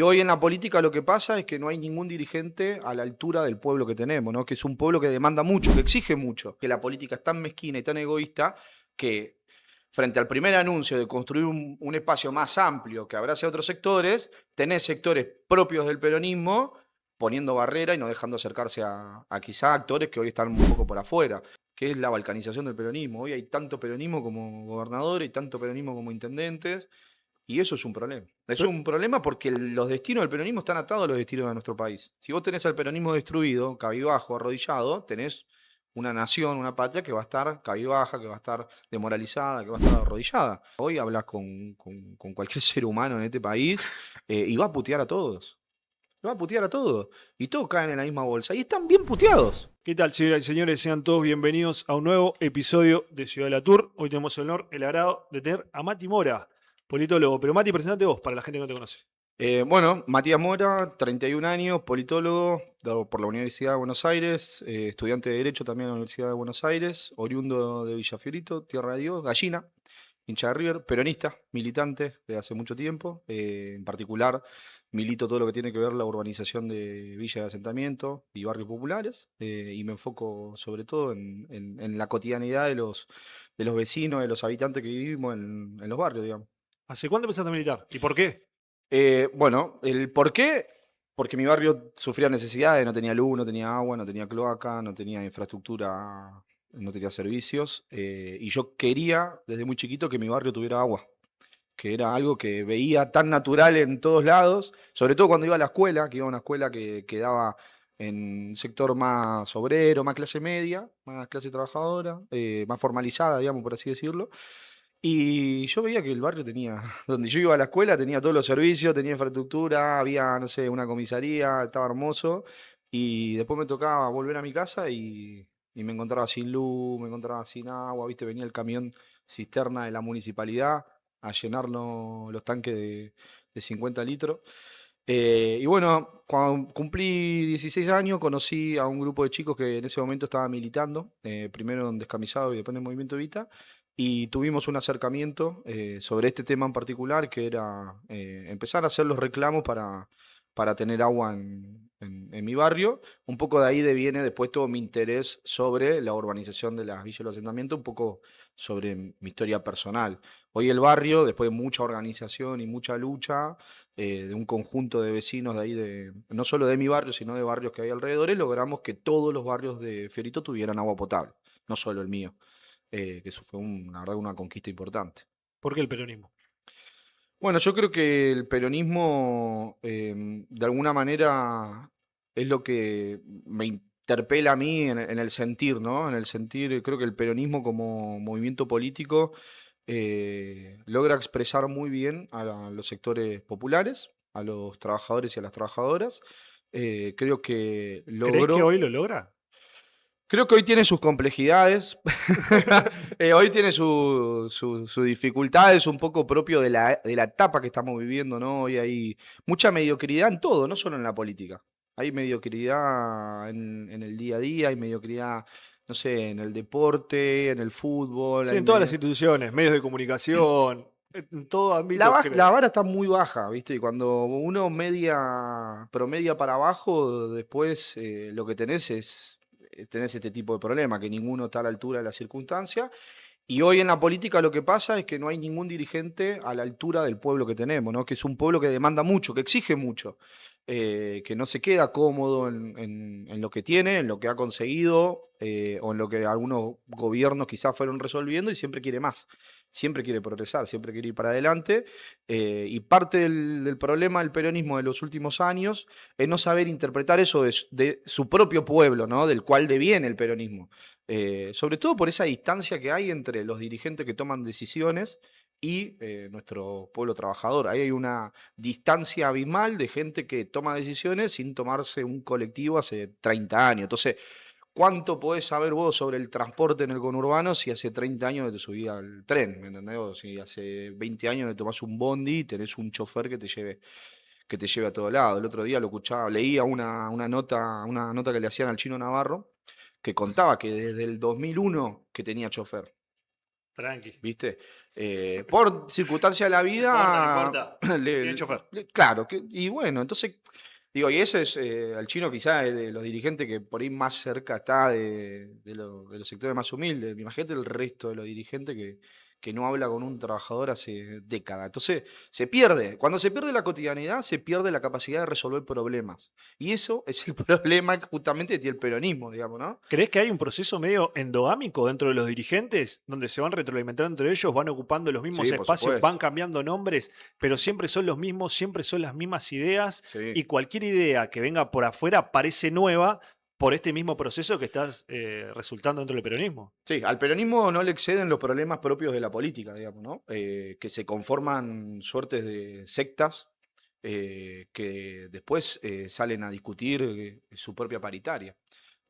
Y hoy en la política lo que pasa es que no hay ningún dirigente a la altura del pueblo que tenemos, ¿no? Que es un pueblo que demanda mucho, que exige mucho, que la política es tan mezquina y tan egoísta que frente al primer anuncio de construir un espacio más amplio que abrace a otros sectores, tenés sectores propios del peronismo poniendo barrera y no dejando acercarse a quizá actores que hoy están un poco por afuera, que es la balcanización del peronismo. Hoy hay tanto peronismo como gobernadores y tanto peronismo como intendentes. Y eso es un problema. Es Pero- un problema porque los destinos del peronismo están atados a los destinos de nuestro país. Si vos tenés al peronismo destruido, cabizbajo, arrodillado, tenés una nación, una patria que va a estar cabizbaja, que va a estar desmoralizada, que va a estar arrodillada. Hoy hablas con cualquier ser humano en este país y va a putear a todos. Lo va a putear a todos. Y todos caen en la misma bolsa. Y están bien puteados. ¿Qué tal, señoras y señores? Sean todos bienvenidos a un nuevo episodio de Ciudad de la Tour. Hoy tenemos el honor, el agrado de tener a Mati Mora, politólogo. Pero Mati, presentate vos para la gente que no te conoce. Bueno, Matías Mora, 31 años, politólogo por la Universidad de Buenos Aires, estudiante de Derecho también en la Universidad de Buenos Aires, oriundo de Villafiorito, Tierra de Dios, gallina, hincha de River, peronista, militante de hace mucho tiempo, en particular milito todo lo que tiene que ver la urbanización de villas de asentamiento y barrios populares, y me enfoco sobre todo en la cotidianidad de los vecinos, de los habitantes que vivimos en los barrios, digamos. ¿Hace cuánto empezaste a militar? ¿Y por qué? Bueno, el por qué, porque mi barrio sufría necesidades, no tenía luz, no tenía agua, no tenía cloaca, no tenía infraestructura, no tenía servicios, y yo quería desde muy chiquito que mi barrio tuviera agua, que era algo que veía tan natural en todos lados, sobre todo cuando iba a la escuela, que iba a una escuela que quedaba en un sector más obrero, más clase media, más clase trabajadora, más formalizada, digamos, por así decirlo. Y yo veía que el barrio tenía, donde yo iba a la escuela, tenía todos los servicios, tenía infraestructura, había, no sé, una comisaría, estaba hermoso. Y después me tocaba volver a mi casa y me encontraba sin luz, me encontraba sin agua, ¿viste? Venía el camión cisterna de la municipalidad a llenar los tanques de 50 litros. Y bueno, cuando cumplí 16 años, conocí a un grupo de chicos que en ese momento estaba militando, primero en Descamisado y después en el Movimiento Evita, y tuvimos un acercamiento sobre este tema en particular, que era empezar a hacer los reclamos para tener agua en mi barrio. Un poco de ahí viene después todo mi interés sobre la urbanización de las villas y los asentamientos, un poco sobre mi historia personal. Hoy el barrio, después de mucha organización y mucha lucha, de un conjunto de vecinos de ahí, no solo de mi barrio, sino de barrios que hay alrededor, logramos que todos los barrios de Fiorito tuvieran agua potable, no solo el mío, que eso fue, la verdad, una conquista importante. ¿Por qué el peronismo? Bueno, yo creo que el peronismo, de alguna manera, es lo que me interpela a mí en el sentir, ¿no? En el sentir, creo que el peronismo como movimiento político logra expresar muy bien a los sectores populares, a los trabajadores y a las trabajadoras. Creo que ¿Crees que logró. hoy lo logra? Creo que hoy tiene sus complejidades, hoy tiene sus dificultades, un poco propio de la etapa que estamos viviendo, ¿no? Hoy hay mucha mediocridad en todo, no solo en la política. Hay mediocridad en el día a día, hay mediocridad, no sé, en el deporte, en el fútbol, Sí, en todas las instituciones, medios de comunicación, en todo ámbito, La creo. vara está muy baja, ¿viste? Y cuando uno promedia para abajo, después lo que tenés este tipo de problema, que ninguno está a la altura de la circunstancia. Y hoy en la política lo que pasa es que no hay ningún dirigente a la altura del pueblo que tenemos, ¿no? Que es un pueblo que demanda mucho, que exige mucho, que no se queda cómodo en lo que tiene, en lo que ha conseguido, o en lo que algunos gobiernos quizás fueron resolviendo y siempre quiere más, siempre quiere progresar, siempre quiere ir para adelante. Y parte del problema del peronismo de los últimos años es no saber interpretar eso de su propio pueblo, ¿no? Del cual deviene el peronismo. Sobre todo por esa distancia que hay entre los dirigentes que toman decisiones y nuestro pueblo trabajador. Ahí hay una distancia abismal de gente que toma decisiones sin tomarse un colectivo hace 30 años. Entonces, ¿cuánto podés saber vos sobre el transporte en el conurbano si hace 30 años te subías al tren? ¿Me entendés? O si hace 20 años te tomás un bondi y tenés un chofer que te lleve a todo lado. El otro día lo escuchaba, leía una nota que le hacían al Chino Navarro, que contaba que desde el 2001 que tenía chofer. Tranqui. ¿viste? Por circunstancia de la No importa, no vida, importa. Tiene chofer. claro, y bueno, entonces, digo, y ese es, al chino quizá es de los dirigentes que por ahí más cerca está de los sectores más humildes. Imagínate el resto de los dirigentes que no habla con un trabajador hace décadas. Entonces, se pierde. Cuando se pierde la cotidianidad, se pierde la capacidad de resolver problemas. Y eso es el problema que justamente tiene el peronismo, digamos, ¿no? ¿Crees que hay un proceso medio endogámico dentro de los dirigentes, donde se van retroalimentando entre ellos, van ocupando los mismos Sí, por espacios, van supuesto. cambiando nombres, pero siempre son los mismos, siempre son las mismas ideas, Sí. y cualquier idea que venga por afuera parece nueva por este mismo proceso que estás resultando dentro del peronismo? Sí, al peronismo no le exceden los problemas propios de la política, digamos, ¿no? Que se conforman suertes de sectas que después salen a discutir su propia paritaria,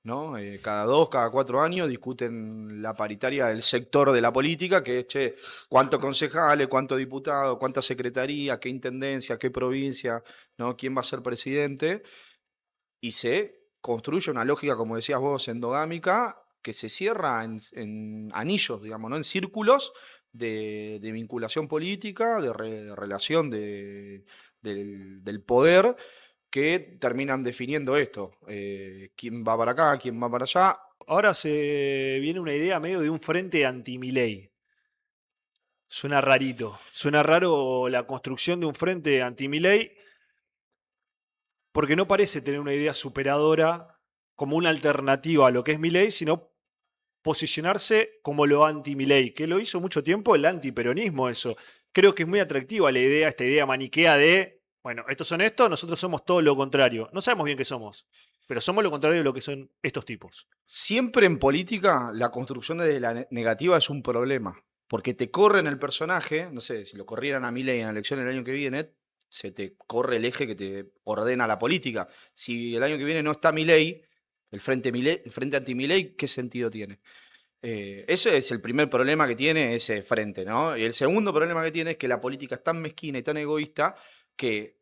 ¿no? Cada 2, cada 4 años discuten la paritaria del sector de la política, que es, che, cuántos concejales, cuántos diputados, cuánta secretaría, qué intendencia, qué provincia, ¿no? ¿Quién va a ser presidente? Y se construye una lógica, como decías vos, endogámica, que se cierra en anillos, digamos, ¿no? En círculos de vinculación política, de relación del poder, que terminan definiendo esto. ¿Quién va para acá? ¿Quién va para allá? Ahora se viene una idea medio de un frente anti-Milei. Suena rarito, suena raro la construcción de un frente anti-Milei, porque no parece tener una idea superadora como una alternativa a lo que es Milei, sino posicionarse como lo anti-Milei, que lo hizo mucho tiempo el antiperonismo eso. Creo que es muy atractiva la idea, esta idea maniquea de, bueno, estos son estos, nosotros somos todo lo contrario. No sabemos bien qué somos, pero somos lo contrario de lo que son estos tipos. Siempre en política la construcción de la negativa es un problema, porque te corren el personaje, no sé, si lo corrieran a Milei en la elección el año que viene, se te corre el eje que te ordena la política. Si el año que viene no está Milei, el frente anti-Milei, ¿qué sentido tiene? Ese es el primer problema que tiene ese frente, ¿no? Y el segundo problema que tiene es que la política es tan mezquina y tan egoísta que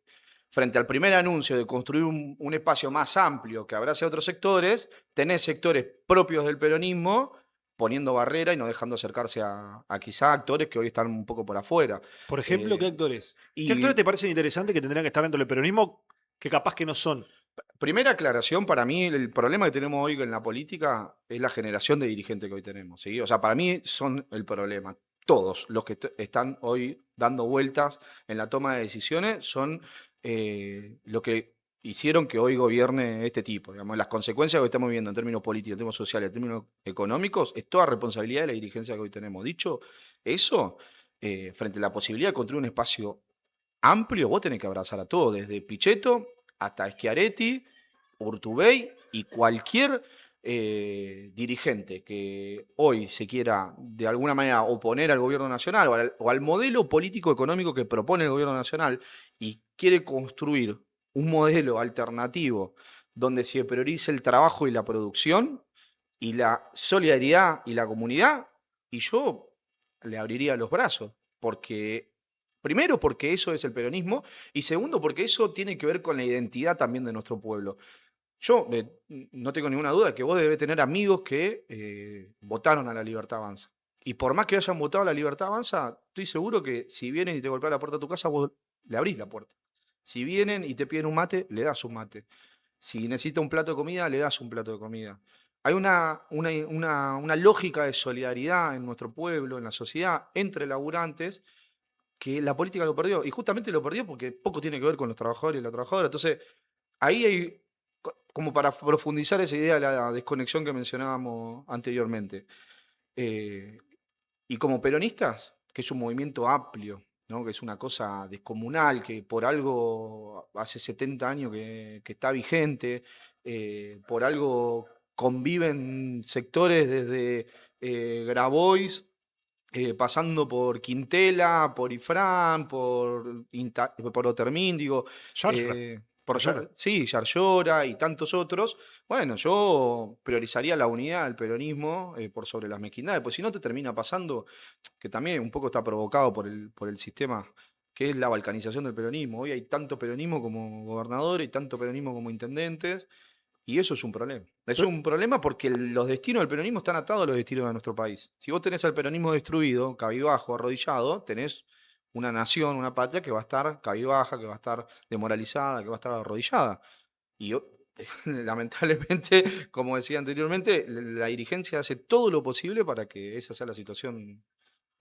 frente al primer anuncio de construir un espacio más amplio que abrace a otros sectores, tenés sectores propios del peronismo poniendo barrera y no dejando acercarse a quizá actores que hoy están un poco por afuera. Por ejemplo, ¿qué Eh, actores? ¿Qué actores y te parecen interesantes que tendrían que estar dentro del peronismo que capaz que no son? Primera aclaración, para mí el problema que tenemos hoy en la política es la generación de dirigentes que hoy tenemos, ¿sí? O sea, para mí son el problema. Todos los que están hoy dando vueltas en la toma de decisiones son lo que hicieron que hoy gobierne este tipo. Digamos, las consecuencias que estamos viendo en términos políticos, en términos sociales, en términos económicos, es toda responsabilidad de la dirigencia que hoy tenemos. Dicho eso, frente a la posibilidad de construir un espacio amplio, vos tenés que abrazar a todos, desde Pichetto hasta Schiaretti, Urtubey y cualquier dirigente que hoy se quiera de alguna manera oponer al gobierno nacional o al modelo político-económico que propone el gobierno nacional y quiere construir un modelo alternativo donde se priorice el trabajo y la producción y la solidaridad y la comunidad, y yo le abriría los brazos, porque primero porque eso es el peronismo y segundo porque eso tiene que ver con la identidad también de nuestro pueblo. Yo no tengo ninguna duda que vos debés tener amigos que votaron a la Libertad Avanza. Y por más que hayan votado a la Libertad Avanza, estoy seguro que si vienen y te golpean la puerta de tu casa, vos le abrís la puerta. Si vienen y te piden un mate, le das un mate. Si necesita un plato de comida, le das un plato de comida. Hay una lógica de solidaridad en nuestro pueblo, en la sociedad, entre laburantes, que la política lo perdió. Y justamente lo perdió porque poco tiene que ver con los trabajadores y la trabajadora. Entonces, ahí hay, como para profundizar esa idea de la desconexión que mencionábamos anteriormente. eh, y como peronistas, que es un movimiento amplio, ¿no? Que es una cosa descomunal, que por algo hace 70 años que está vigente, por algo conviven sectores desde Grabois, pasando por Quintela, por Ifrán, por Otermín, digo, Yarlora. Yarlora. Sí, Yarlora y tantos otros. Bueno, yo priorizaría la unidad del peronismo por sobre las mezquindades, pues si no te termina pasando, que también un poco está provocado por el sistema que es la balcanización del peronismo. Hoy hay tanto peronismo como gobernadores y tanto peronismo como intendentes, Y eso es un problema. Es Pero un problema porque los destinos del peronismo están atados a los destinos de nuestro país. Si vos tenés al peronismo destruido, cabizbajo, arrodillado, tenés una nación, una patria que va a estar cabizbaja, que va a estar desmoralizada, que va a estar arrodillada. Y lamentablemente, como decía anteriormente, la dirigencia hace todo lo posible para que esa sea la situación.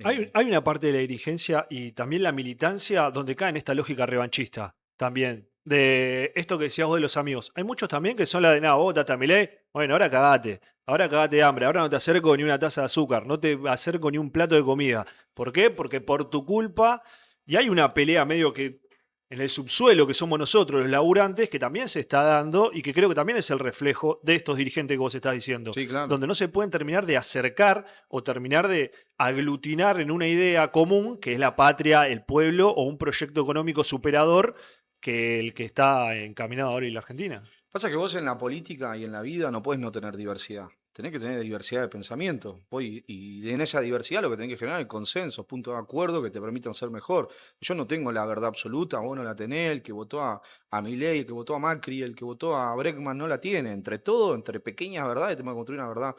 hay, eh, hay una parte de la dirigencia y también la militancia donde cae en esta lógica revanchista también. De esto que decías vos de los amigos. Hay muchos también que son la de nada, vos votaste a Milei, bueno, ahora cagate de hambre, ahora no te acerco ni una taza de azúcar, no te acerco ni un plato de comida. ¿Por qué? Porque por tu culpa, y hay una pelea medio que en el subsuelo que somos nosotros, los laburantes, que también se está dando y que creo que también es el reflejo de estos dirigentes que vos estás diciendo, sí, claro. donde no se pueden terminar de acercar o terminar de aglutinar en una idea común, que es la patria, el pueblo o un proyecto económico superador que el que está encaminado ahora en la Argentina. Pasa que vos en la política y en la vida no podés no tener diversidad. Tenés que tener diversidad de pensamiento. Y en esa diversidad lo que tenés que generar es consensos, puntos de acuerdo que te permitan ser mejor. Yo no tengo la verdad absoluta, vos no la tenés, el que votó a Milei, el que votó a Macri, el que votó a Bregman no la tiene. Entre todo, entre pequeñas verdades, tenemos que construir una verdad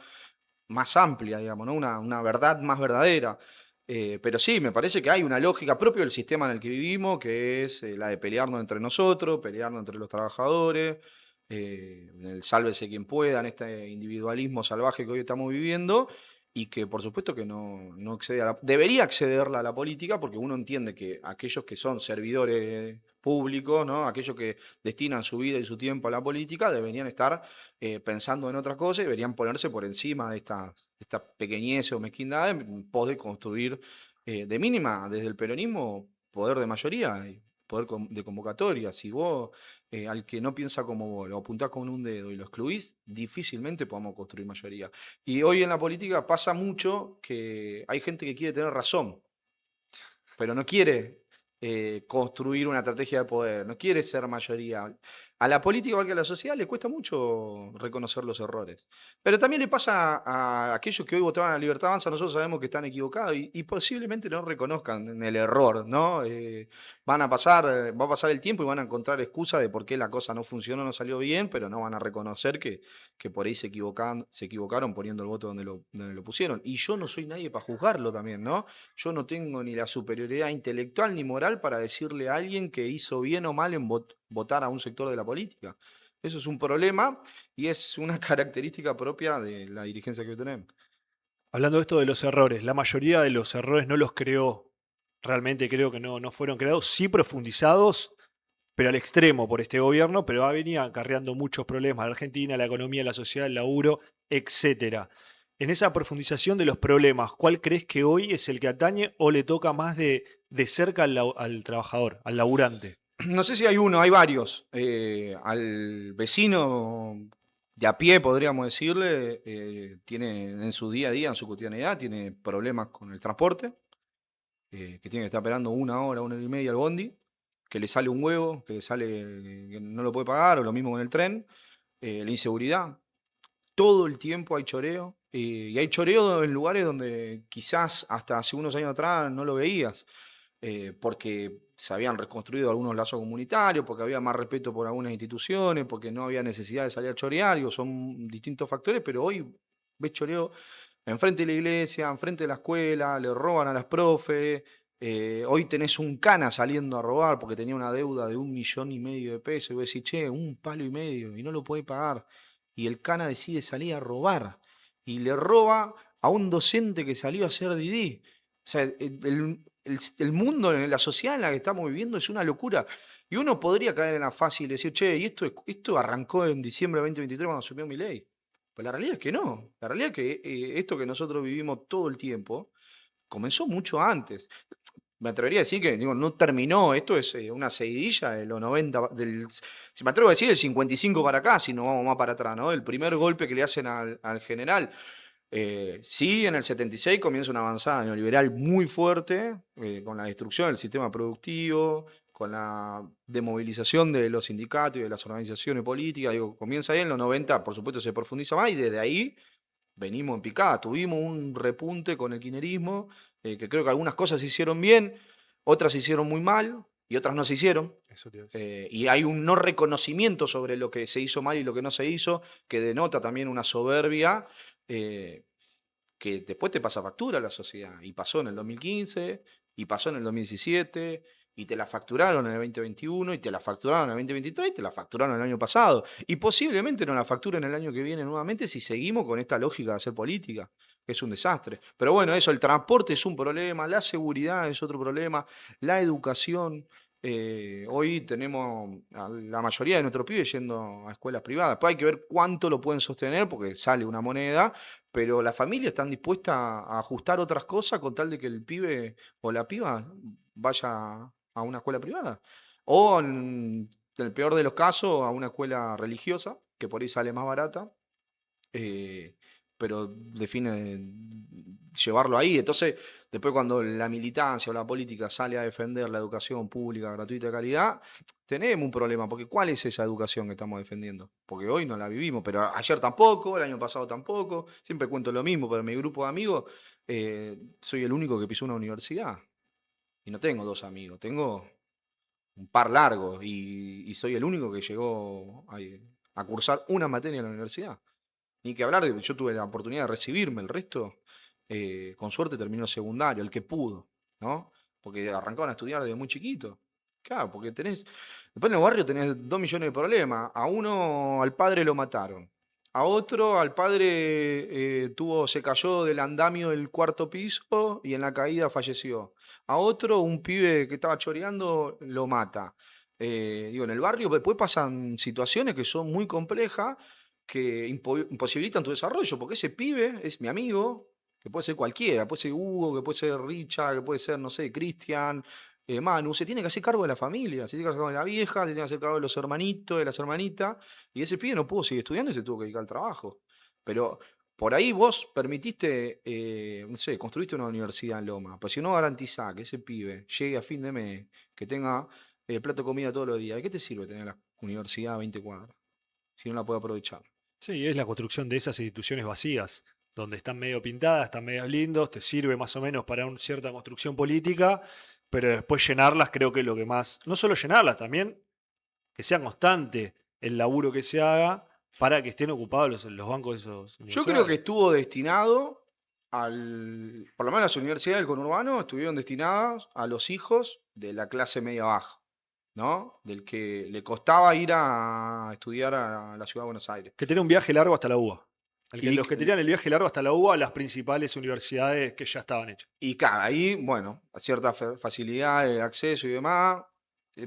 más amplia, digamos, ¿no? Una verdad más verdadera. Pero sí, me parece que hay una lógica propia del sistema en el que vivimos, que es la de pelearnos entre nosotros, pelearnos entre los trabajadores, en el sálvese quien pueda, en este individualismo salvaje que hoy estamos viviendo, y que por supuesto que no excede debería accederla a la política, porque uno entiende que aquellos que son servidores públicos, ¿no? Aquellos que destinan su vida y su tiempo a la política, deberían estar pensando en otra cosa y deberían ponerse por encima de esta pequeñez o mezquindad en pos de construir de mínima desde el peronismo poder de mayoría y poder de convocatoria. Si vos al que no piensa como vos lo apuntás con un dedo y lo excluís, difícilmente podamos construir mayoría. Y hoy en la política pasa mucho que hay gente que quiere tener razón, pero no quiere construir una estrategia de poder, no quiere ser mayoría. A la política, igual que a la sociedad, le cuesta mucho reconocer los errores. Pero también le pasa a aquellos que hoy votaban a la Libertad Avanza, nosotros sabemos que están equivocados y posiblemente no reconozcan el error, ¿no? Va a pasar el tiempo y van a encontrar excusas de por qué la cosa no funcionó, no salió bien, pero no van a reconocer que por ahí se equivocaron poniendo el voto donde lo pusieron. Y yo no soy nadie para juzgarlo también, ¿no? Yo no tengo ni la superioridad intelectual ni moral para decirle a alguien que hizo bien o mal en votar a un sector de la política. Eso es un problema y es una característica propia de la dirigencia que hoy tenemos. Hablando de esto de los errores, la mayoría de los errores no los creó, realmente creo que no fueron creados, sí profundizados, pero al extremo por este gobierno, pero ha venido acarreando muchos problemas a la Argentina, la economía, la sociedad, el laburo, etcétera. En esa profundización de los problemas, ¿cuál crees que hoy es el que atañe o le toca más de cerca al trabajador, al laburante? No sé si hay uno, hay varios. Al vecino de a pie, podríamos decirle, tiene en su día a día, en su cotidianidad, tiene problemas con el transporte, que tiene que estar esperando una hora y media al bondi, que le sale un huevo, que le sale, que no lo puede pagar, o lo mismo con el tren, la inseguridad. Todo el tiempo hay choreo, y hay choreo en lugares donde quizás hasta hace unos años atrás no lo veías, porque se habían reconstruido algunos lazos comunitarios, porque había más respeto por algunas instituciones, porque no había necesidad de salir a chorear, digo, son distintos factores, pero hoy ves choreo enfrente de la iglesia, enfrente de la escuela, le roban a las profes. Hoy tenés un cana saliendo a robar porque tenía una deuda de 1,5 millones de pesos y vos decís, che, 1,5 millones y no lo puede pagar. Y el cana decide salir a robar y le roba a un docente que salió a hacer Didi. O sea, el mundo, la sociedad en la que estamos viviendo es una locura. Y uno podría caer en la fácil y decir, che, y esto arrancó en diciembre de 2023 cuando asumió Milei. Pero la realidad es que no. La realidad es que esto que nosotros vivimos todo el tiempo comenzó mucho antes. Me atrevería a decir que digo, no terminó, esto es una seguidilla de los 90, si me atrevo a decir, del 55 para acá, si no vamos más para atrás, ¿no? El primer golpe que le hacen al general. Sí, en el 76 comienza una avanzada neoliberal muy fuerte, con la destrucción del sistema productivo, con la demovilización de los sindicatos y de las organizaciones políticas. Digo, comienza ahí en los 90, por supuesto se profundiza más y desde ahí venimos en picada. Tuvimos un repunte con el kirchnerismo, que creo que algunas cosas se hicieron bien, otras se hicieron muy mal. y otras no se hicieron. Eso te iba a decir. Y hay un no reconocimiento sobre lo que se hizo mal y lo que no se hizo, que denota también una soberbia eh, que después te pasa factura a la sociedad. Y pasó en el 2015, y pasó en el 2017, y te la facturaron en el 2021, y te la facturaron en el 2023, y te la facturaron el año pasado. Y posiblemente no la facturen el año que viene nuevamente si seguimos con esta lógica de hacer política, que es un desastre. Pero bueno, eso, el transporte es un problema, la seguridad es otro problema, la educación. Hoy tenemos a la mayoría de nuestros pibes yendo a escuelas privadas. Después hay que ver cuánto lo pueden sostener porque sale una moneda, pero las familias están dispuestas a ajustar otras cosas con tal de que el pibe o la piba vaya a una escuela privada. O en el peor de los casos, a una escuela religiosa, que por ahí sale más barata, eh, pero define llevarlo ahí. Entonces, después cuando la militancia o la política sale a defender la educación pública, gratuita de calidad, tenemos un problema, porque ¿cuál es esa educación que estamos defendiendo? Porque hoy no la vivimos, pero ayer tampoco, el año pasado tampoco, siempre cuento lo mismo, pero en mi grupo de amigos soy el único que pisó una universidad. Y no tengo dos amigos, tengo un par largos y soy el único que llegó a cursar una materia en la universidad. Ni que hablar de yo tuve la oportunidad de recibirme, el resto, con suerte terminó secundario, el que pudo, ¿no? Porque arrancaban a estudiar desde muy chiquito. Claro, porque tenés, después en el barrio tenés 2 millones de problemas. A uno, al padre lo mataron. A otro, al padre se cayó del andamio del cuarto piso y en la caída falleció. A otro, un pibe que estaba choreando, lo mata. Digo, en el barrio después pasan situaciones que son muy complejas que imposibilitan tu desarrollo, porque ese pibe es mi amigo, que puede ser cualquiera, puede ser Hugo, que puede ser Richard, que puede ser, no sé, Cristian, Manu, se tiene que hacer cargo de la familia, se tiene que hacer cargo de la vieja, se tiene que hacer cargo de los hermanitos, de las hermanitas, y ese pibe no pudo seguir estudiando y se tuvo que dedicar al trabajo. Pero por ahí vos permitiste, no sé, construiste una universidad en Loma, pero si no garantizás que ese pibe llegue a fin de mes, que tenga plato de comida todos los días, ¿de qué te sirve tener la universidad a 20 cuadras si no la puede aprovechar? Sí, es la construcción de esas instituciones vacías, donde están medio pintadas, están medio lindos, te sirve más o menos para una cierta construcción política, pero después llenarlas creo que es lo que más, no solo llenarlas, también que sea constante el laburo que se haga para que estén ocupados los bancos de esos Yo creo que universidades. estuvo destinado por lo menos las universidades del conurbano estuvieron destinadas a los hijos de la clase media baja, ¿no? Del que le costaba ir a estudiar a la ciudad de Buenos Aires. Que tenga un viaje largo hasta la UBA. Y, Los que tenían el viaje largo hasta la UBA, las principales universidades que ya estaban hechas. y claro, ahí, bueno, a cierta facilidad de acceso y demás,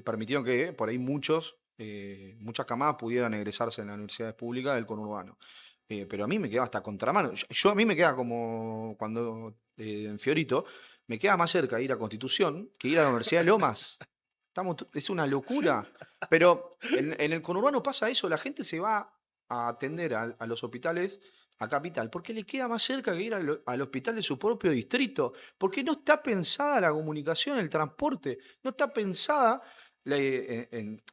permitieron que por ahí muchas camadas pudieran egresarse en las universidades públicas del conurbano. Pero a mí me queda hasta contramano. A mí me queda como cuando en Fiorito, me queda más cerca ir a Constitución que ir a la Universidad de Lomas. Es una locura. Pero en el conurbano pasa eso, la gente se va a atender a los hospitales a Capital, porque le queda más cerca que ir al hospital de su propio distrito, porque no está pensada la comunicación, el transporte, no está pensada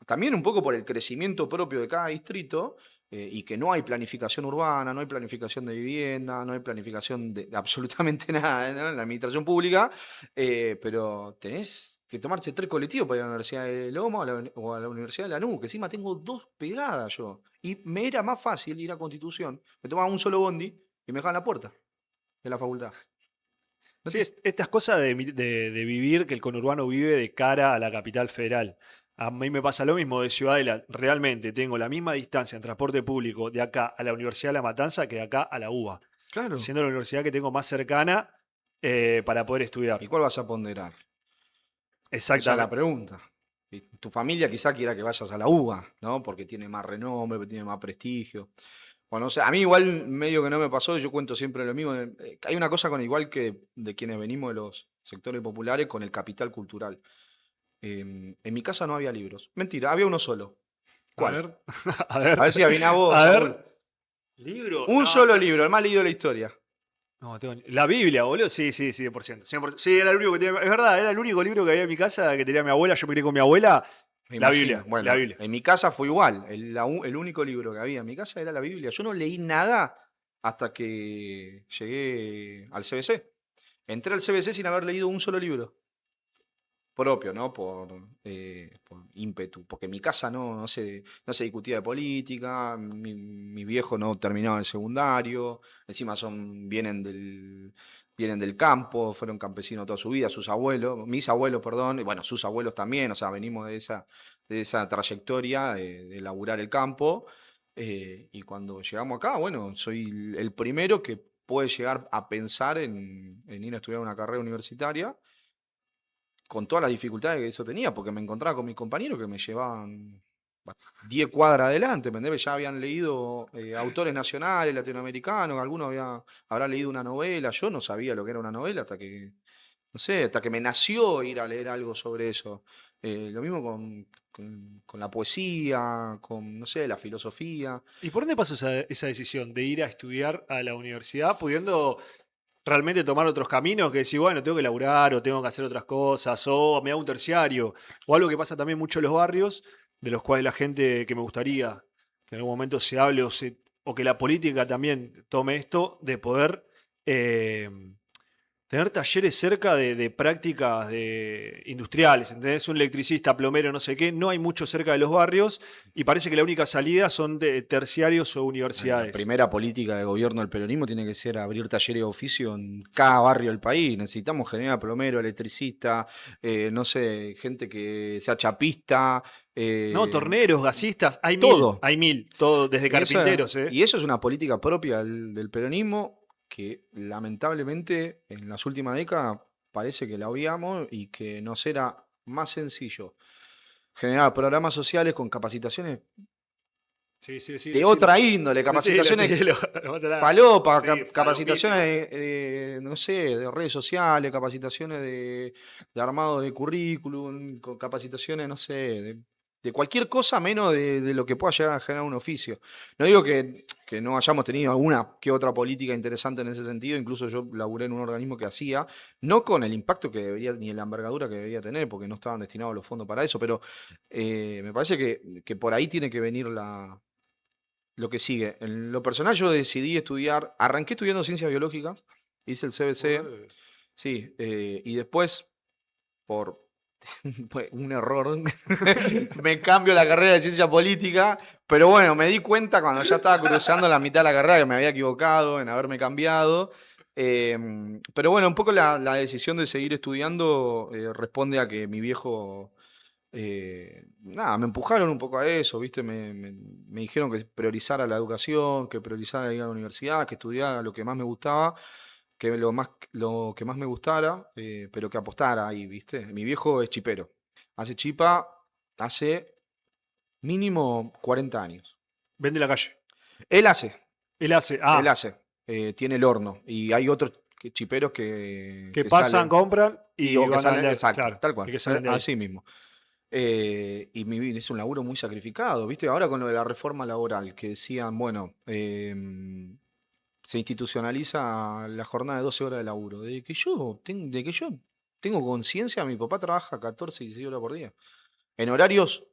también un poco por el crecimiento propio de cada distrito, y que no hay planificación urbana, no hay planificación de vivienda, no hay planificación de absolutamente nada, ¿no? En la administración pública, pero tenés que tomarse 3 colectivos para ir a la Universidad de Loma o a la Universidad de Lanús, que encima tengo 2 pegadas yo. Y me era más fácil ir a Constitución, me tomaba un solo bondi y me dejaban en la puerta de la facultad. No Sí, te- estas cosas de vivir, que el conurbano vive de cara a la capital federal. A mí me pasa lo mismo de Ciudadela. Realmente tengo la misma distancia en transporte público de acá a la Universidad de La Matanza que de acá a la UBA, Claro. siendo la universidad que tengo más cercana para poder ¿Y estudiar. cuál vas a ponderar? Esa es la Exactamente. pregunta. Y tu familia quizá quiera que vayas a la UBA, ¿no? Porque tiene más renombre, porque tiene más prestigio. Bueno, o sea, a mí igual medio que no me pasó, yo cuento siempre lo mismo. Hay una cosa con igual que de quienes venimos de los sectores populares con el capital cultural. En mi casa no había libros. Mentira, había uno solo. A ¿Cuál? ver, a ver, A ver si adivinás vos, a Saúl. ver. ¿Libro? Un No, solo libro, el más leído de la historia. no, la Biblia, boludo. Sí, sí, 100%. 100%. Sí, era el único que tenía. Es verdad, era el único libro que había en mi casa que tenía mi abuela. Yo me crié con mi abuela. Me La imagino. Biblia, la Bueno, Biblia. en mi casa fue igual. El único libro que había en mi casa era la Biblia. Yo no leí nada hasta que llegué al CBC. Entré al CBC sin haber leído un solo libro. propio, ¿no? Por ímpetu, porque en mi casa no se discutía de política, mi viejo no terminaba el secundario, encima vienen del campo, fueron campesinos toda su vida, mis abuelos, perdón, y bueno, sus abuelos también, o sea, venimos de esa trayectoria de laburar el campo, y cuando llegamos acá, bueno, soy el primero que puede llegar a pensar en ir a estudiar una carrera universitaria con todas las dificultades que eso tenía, porque me encontraba con mis compañeros que me llevaban 10 cuadras adelante, ¿me entendés? Ya habían leído autores nacionales, latinoamericanos, algunos habrán leído una novela, yo no sabía lo que era una novela no sé, hasta que me nació ir a leer algo sobre eso. Lo mismo con la poesía, con, no sé, la filosofía. ¿Y por dónde pasó esa decisión de ir a estudiar a la universidad, pudiendo realmente tomar otros caminos que decir, bueno, tengo que laburar o tengo que hacer otras cosas o me hago un terciario? O algo que pasa también mucho en los barrios, de los cuales la gente que me gustaría que en algún momento se hable o que la política también tome esto, de poder eh, tener talleres cerca de prácticas industriales, ¿entendés? Un electricista, plomero, no sé qué, no hay mucho cerca de los barrios y parece que la única salida son de terciarios o La universidades. primera política de gobierno del peronismo tiene que ser abrir talleres de oficio en Sí. cada barrio del país. Necesitamos generar plomero, electricista, no sé, gente que sea chapista, No, torneros, gasistas, todo. hay mil, todo, desde Y eso, carpinteros, ¿eh? y eso es una política propia del peronismo que lamentablemente en las últimas décadas parece que la obviamos y que nos era más sencillo generar programas sociales con capacitaciones Sí, sí, de decilo, decilo. otra índole, Decilo, capacitaciones decilo. No pasa nada. falopa, Sí, capacitaciones falopísimos. no sé, de redes sociales, capacitaciones de armado de currículum, capacitaciones, no sé, de cualquier cosa menos de lo que pueda llegar a generar un oficio. No digo que no hayamos tenido alguna que otra política interesante en ese sentido, incluso yo laburé en un organismo que hacía, no con el impacto que debería, ni la envergadura que debería tener, porque no estaban destinados los fondos para eso, pero me parece que por ahí tiene que venir lo que sigue. En lo personal yo decidí arranqué estudiando ciencias biológicas, hice el CBC, Eh, sí, y después, por fue un error, me cambio la carrera de ciencia política, pero bueno, me di cuenta cuando ya estaba cruzando la mitad de la carrera que me había equivocado en haberme cambiado. Pero bueno, un poco la decisión de seguir estudiando responde a que mi viejo nada, me empujaron un poco a eso, ¿viste? Me dijeron que priorizara la educación, que priorizara ir a la universidad, que estudiara lo que más me gustaba, que lo que más me gustara, pero que apostara ahí, ¿viste? Mi viejo es chipero. Hace chipa hace mínimo 40 años. Vende la calle. Él hace, Él hace, él hace. Tiene el horno. Y hay otros chiperos que, que que pasan, salen. compran y O que van a salen, vender. exacto, Claro, tal y cual, que salen de ahí. así mismo. Es un laburo muy sacrificado, ¿viste? Ahora con lo de la reforma laboral, que decían, bueno, se institucionaliza la jornada de 12 horas de laburo. De que yo tengo conciencia, mi papá trabaja 14 y 16 horas por día. En horarios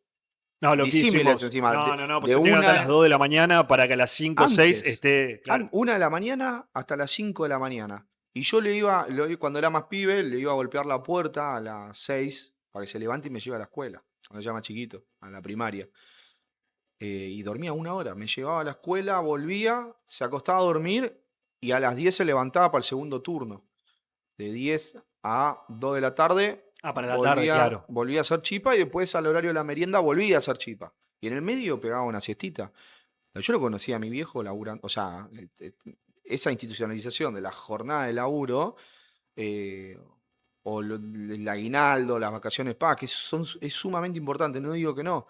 No, disímiles loquísimos. encima, No, de, no, no, pues de se tiene que levantar a las una 2 de la mañana para que a las 5 o 6 antes, esté. Claro. 1 de la mañana hasta las 5 de la mañana. Y yo cuando era más pibe, le iba a golpear la puerta a las 6 para que se levante y me lleve a la escuela, cuando yo era más chiquito, a la primaria. Y dormía 1 hora, me llevaba a la escuela, volvía, se acostaba a dormir y a las 10 se levantaba para el segundo turno. De 10 a 2 de la tarde Ah, para la tarde, volvía, claro. volvía a hacer chipa y después al horario de la merienda volvía a hacer chipa. Y en el medio pegaba una siestita. Yo lo conocía a mi viejo laburando, o sea, esa institucionalización de la jornada de laburo, eh, o el aguinaldo, las vacaciones pagas, es sumamente importante, no digo que no,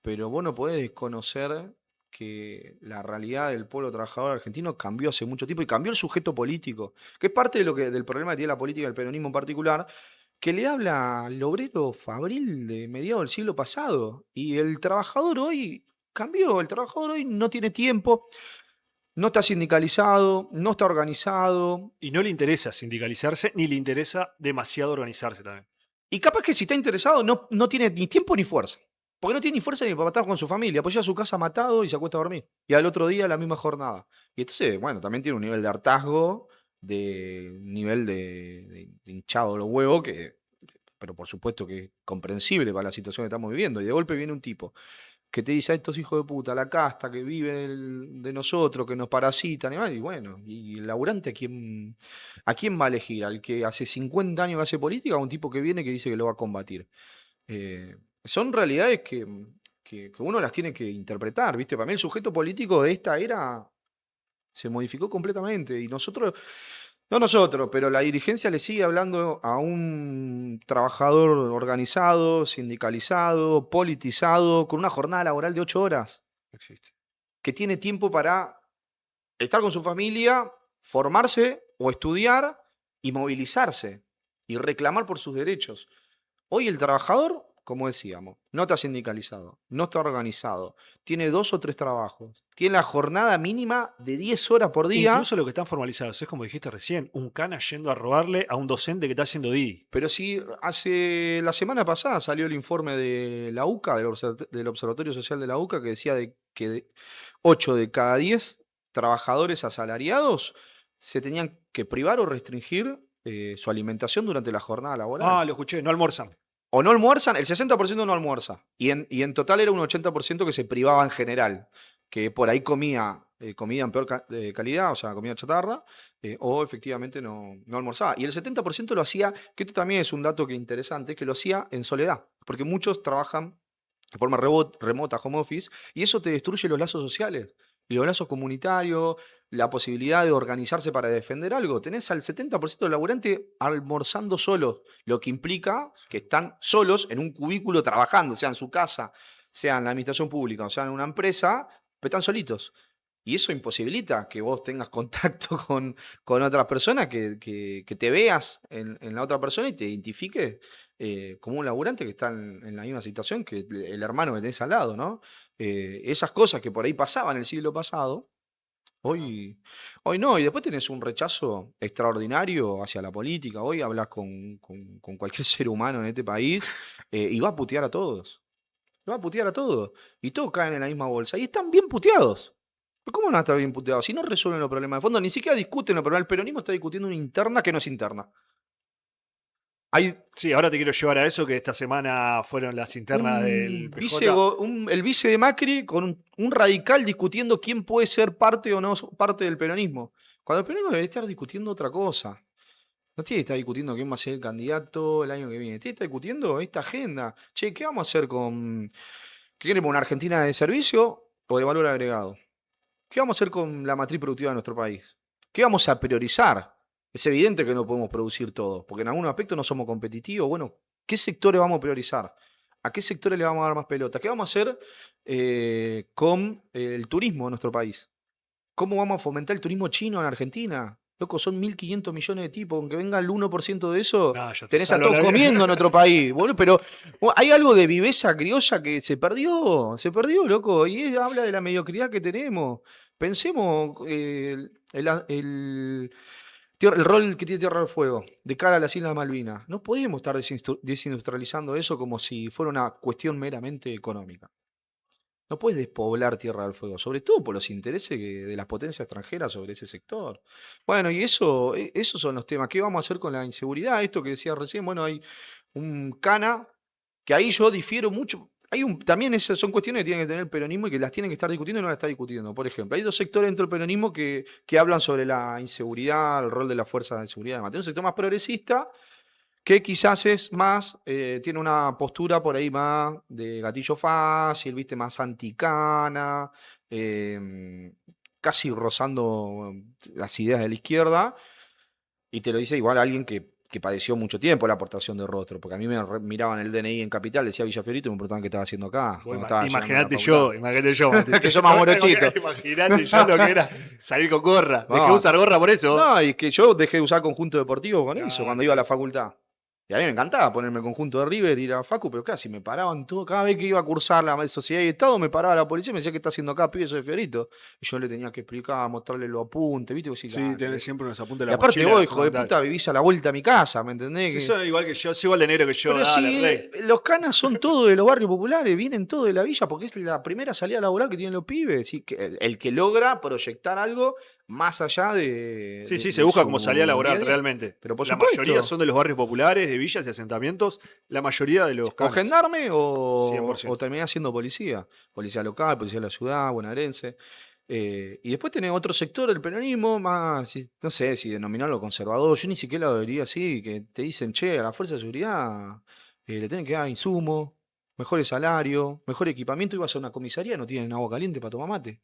pero vos no podés desconocer que la realidad del pueblo trabajador argentino cambió hace mucho tiempo y cambió el sujeto político, que es parte del problema que tiene la política del peronismo en particular, que le habla al obrero fabril de mediados del siglo pasado. Y el trabajador hoy cambió, el trabajador hoy no tiene tiempo, no está sindicalizado, no está organizado. Y no le interesa sindicalizarse, ni le interesa demasiado organizarse también. Y capaz que si está interesado no tiene ni tiempo ni fuerza. Porque no tiene ni fuerza ni para estar con su familia. Pues llega a su casa matado y se acuesta a dormir. Y al otro día la misma jornada. Y entonces, bueno, también tiene un nivel de hartazgo, de un nivel de hinchado de los huevos que pero por supuesto que es comprensible para la situación que estamos viviendo. Y de golpe viene un tipo que te dice a estos hijos de puta, la casta que vive de nosotros, que nos parasitan, y bueno, y el laburante a quién va a elegir, al que hace 50 años que hace política o a un tipo que viene que dice que lo va a combatir. Son realidades que uno las tiene que interpretar, ¿viste? Para mí el sujeto político de esta era se modificó completamente y nosotros, no nosotros, pero la dirigencia le sigue hablando a un trabajador organizado, sindicalizado, politizado, con una jornada laboral de 8 horas, Existe. que tiene tiempo para estar con su familia, formarse o estudiar y movilizarse y reclamar por sus derechos. Hoy el trabajador, como decíamos, no está sindicalizado, no está organizado, tiene 2 o 3 trabajos, tiene la jornada mínima de 10 horas por día, Incluso los que están formalizados, es como dijiste recién, un cana yendo a robarle a un docente que está haciendo Didi. pero si hace la semana pasada salió el informe de la UCA, del Observatorio Social de la UCA, que decía que 8 de cada 10 trabajadores asalariados se tenían que privar o restringir su alimentación durante la jornada laboral. Ah, lo escuché, no almorzan. O no almuerzan, el 60% no almuerza. Y en total era un 80% que se privaba en general. Que por ahí comía comida en peor calidad, o sea, comida chatarra, o efectivamente no almorzaba. Y el 70% lo hacía, que esto también es un dato que interesante, que lo hacía en soledad. Porque muchos trabajan de forma remota, home office, y eso te destruye los lazos sociales. Y los lazos comunitarios, la posibilidad de organizarse para defender algo. Tenés al 70% del laburante almorzando solo, lo que implica que están solos en un cubículo trabajando, sea en su casa, sea en la administración pública, o sea en una empresa, pero están solitos. Y eso imposibilita que vos tengas contacto con otras personas, que te veas en la otra persona y te identifiques como un laburante que está en la misma situación que el hermano que tenés al lado, ¿no? Esas cosas que por ahí pasaban el siglo pasado, hoy no. Y después tenés un rechazo extraordinario hacia la política. Hoy hablas con cualquier ser humano en este país y va a putear a todos. Lo va a putear a todos. Y todos caen en la misma bolsa. Y están bien puteados. ¿Pero cómo no van a estar bien puteados? Si no resuelven los problemas de fondo, ni siquiera discuten los problemas. El peronismo está discutiendo una interna que no es interna. Hay Sí, ahora te quiero llevar a eso, que esta semana fueron las internas del PJ. el vice de Macri con un radical discutiendo quién puede ser parte o no parte del peronismo. Cuando el peronismo debe estar discutiendo otra cosa. No tiene que estar discutiendo quién va a ser el candidato el año que viene. Tiene que estar discutiendo esta agenda. Che, ¿qué vamos a hacer con... ¿Qué queremos, una Argentina de servicio o de valor agregado? ¿Qué vamos a hacer con la matriz productiva de nuestro país? ¿Qué vamos a priorizar? Es evidente que no podemos producir todo, porque en algunos aspectos no somos competitivos. Bueno, ¿qué sectores vamos a priorizar? ¿A qué sectores le vamos a dar más pelota? ¿Qué vamos a hacer con el turismo de nuestro país? ¿Cómo vamos a fomentar el turismo chino en Argentina? Loco, son 1.500 millones de tipos. Aunque venga el 1% de eso, No, yo te tenés a salvo todos la vida. comiendo en nuestro país, boludo. Pero hay algo de viveza criolla que se perdió, loco. Y habla de la mediocridad que tenemos. Pensemos el rol que tiene Tierra del Fuego de cara a las Islas Malvinas. No podemos estar desindustrializando eso como si fuera una cuestión meramente económica. No puedes despoblar Tierra del Fuego, sobre todo por los intereses de las potencias extranjeras sobre ese sector. Bueno, y esos son los temas. ¿Qué vamos a hacer con la inseguridad? Esto que decía recién, bueno, hay un cana, que ahí yo difiero mucho. También esas son cuestiones que tiene que tener el peronismo y que las tienen que estar discutiendo y no las está discutiendo. Por ejemplo, hay 2 sectores dentro del peronismo que hablan sobre la inseguridad, el rol de las fuerzas de seguridad. Hay un sector más progresista que quizás es más, tiene una postura por ahí más de gatillo fácil, viste, más anticana, casi rozando las ideas de la izquierda, y te lo dice igual alguien que padeció mucho tiempo la aportación de Rostro, porque a mí me miraban el DNI en Capital, decía Villa Fiorito y me preguntaban qué estaba haciendo acá. cuando estaba llegando a la Imagínate facultad. yo, Mati. Que yo más morochito. Imagínate yo lo que era salir con gorra. Dejé No. usar gorra por eso. No, y que yo dejé de usar conjunto deportivo con eso Claro. cuando iba a la facultad. Y a mí me encantaba ponerme el conjunto de River, ir a Facu, pero claro, si me paraban todo, cada vez que iba a cursar la Sociedad y Estado, me paraba la policía y me decía, ¿qué está haciendo acá, pibe? Soy Fiorito. Y yo le tenía que explicar, mostrarle los apuntes, ¿viste? Y vos decís, Sí, "Dale". tenés siempre unos apuntes de Y la aparte mochila, vos, hijo de fundamental. puta, vivís a la vuelta a mi casa, ¿me entendés? Sí, Que- soy igual que yo, soy igual de negro que yo, Pero dale, si rey. los canas son todos de los barrios populares, vienen todos de la villa, porque es la primera salida laboral que tienen los pibes. ¿Sí? El que logra proyectar algo más allá Sí, sí, se de busca como salida su día a laboral día. realmente. Pero por La mayoría supuesto, son de los barrios populares, de villas y asentamientos, la mayoría de los o canes, gendarme o 100%. terminar siendo policía. Policía local, policía de la ciudad, bonaerense. Y después tenés otro sector del peronismo, más, no sé si denominarlo conservador, yo ni siquiera lo diría así, que te dicen, che, a la fuerza de seguridad le tienen que dar insumos, mejores salarios, mejor equipamiento, y vas a una comisaría, no tienen agua caliente para tomar mate.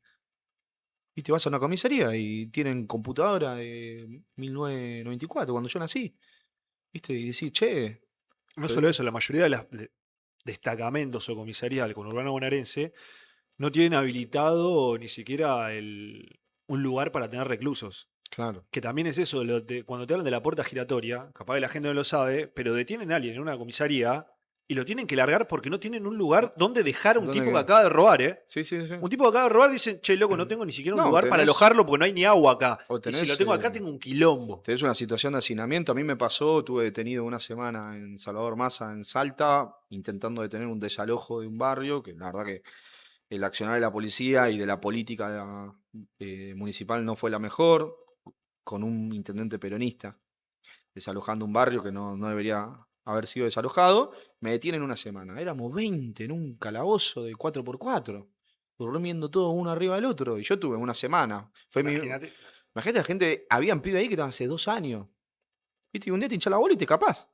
Y te vas a una comisaría y tienen computadora de 1994, cuando yo nací. ¿Viste? Y decís, che, No pero solo eso, la mayoría de las destacamentos o comisaría del conurbano bonaerense no tienen habilitado ni siquiera un lugar para tener reclusos. claro, Que también es eso, cuando te hablan de la puerta giratoria, capaz que la gente no lo sabe, pero detienen a alguien en una comisaría y lo tienen que largar porque no tienen un lugar donde dejar a un ¿dónde tipo que queda? acaba de robar, ¿eh? Sí, sí, sí. Un tipo que acaba de robar dicen, che, loco, no tengo ni siquiera un No, lugar para alojarlo porque no hay ni agua acá. o Y si lo tenés, tengo acá, tengo un quilombo. tenés una situación de hacinamiento. A mí me pasó, tuve detenido una semana en Salvador Maza, en Salta, intentando detener un desalojo de un barrio, que la verdad que el accionar de la policía y de la política municipal no fue la mejor, con un intendente peronista desalojando un barrio que no debería haber sido desalojado. Me detienen una semana. Éramos 20 en un calabozo de 4x4, durmiendo todos uno arriba del otro. Y yo tuve una semana. Imagínate. Imagínate la gente, habían pibes ahí que estaban hace 2 años. ¿Viste? Y un día te hinchás la bola y te capaz.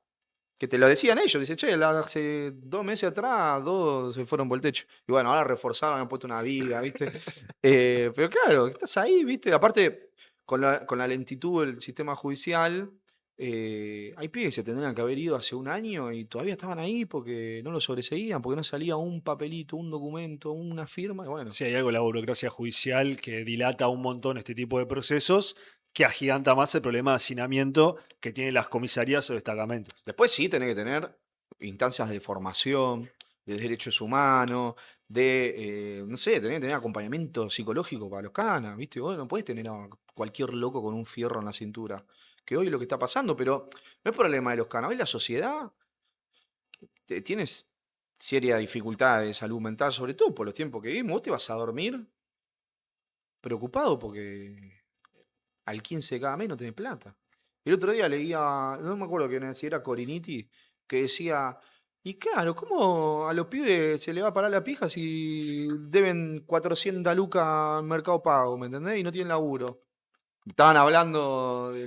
Que te lo decían ellos. Dice, che, hace 2 meses atrás, dos se fueron por el techo. Y bueno, ahora reforzaron, han puesto una viga, ¿viste? Pero claro, estás ahí, ¿viste? Aparte, con la lentitud del sistema judicial, hay pibes que se tendrían que haber ido hace un año y todavía estaban ahí porque no lo sobreseguían, porque no salía un papelito, un documento, una firma. Y bueno, Si hay algo en la burocracia judicial que dilata un montón este tipo de procesos, que agiganta más el problema de hacinamiento que tienen las comisarías o destacamentos. después sí tenés que tener instancias de formación, de derechos humanos, no sé, tenés que tener acompañamiento psicológico para los canas, ¿viste? Vos no podés tener a cualquier loco con un fierro en la cintura, que hoy es lo que está pasando, pero no es problema de los canas, hoy la sociedad tienes seria dificultad de salud mental, sobre todo por los tiempos que vivimos. Vos te vas a dormir preocupado porque al 15 de cada mes no tenés plata. El otro día leía, no me acuerdo quién era, si era Coriniti, que decía, y claro, ¿cómo a los pibes se le va a parar la pija si deben 400 lucas al Mercado Pago, ¿me entendés? Y no tienen laburo. Estaban hablando de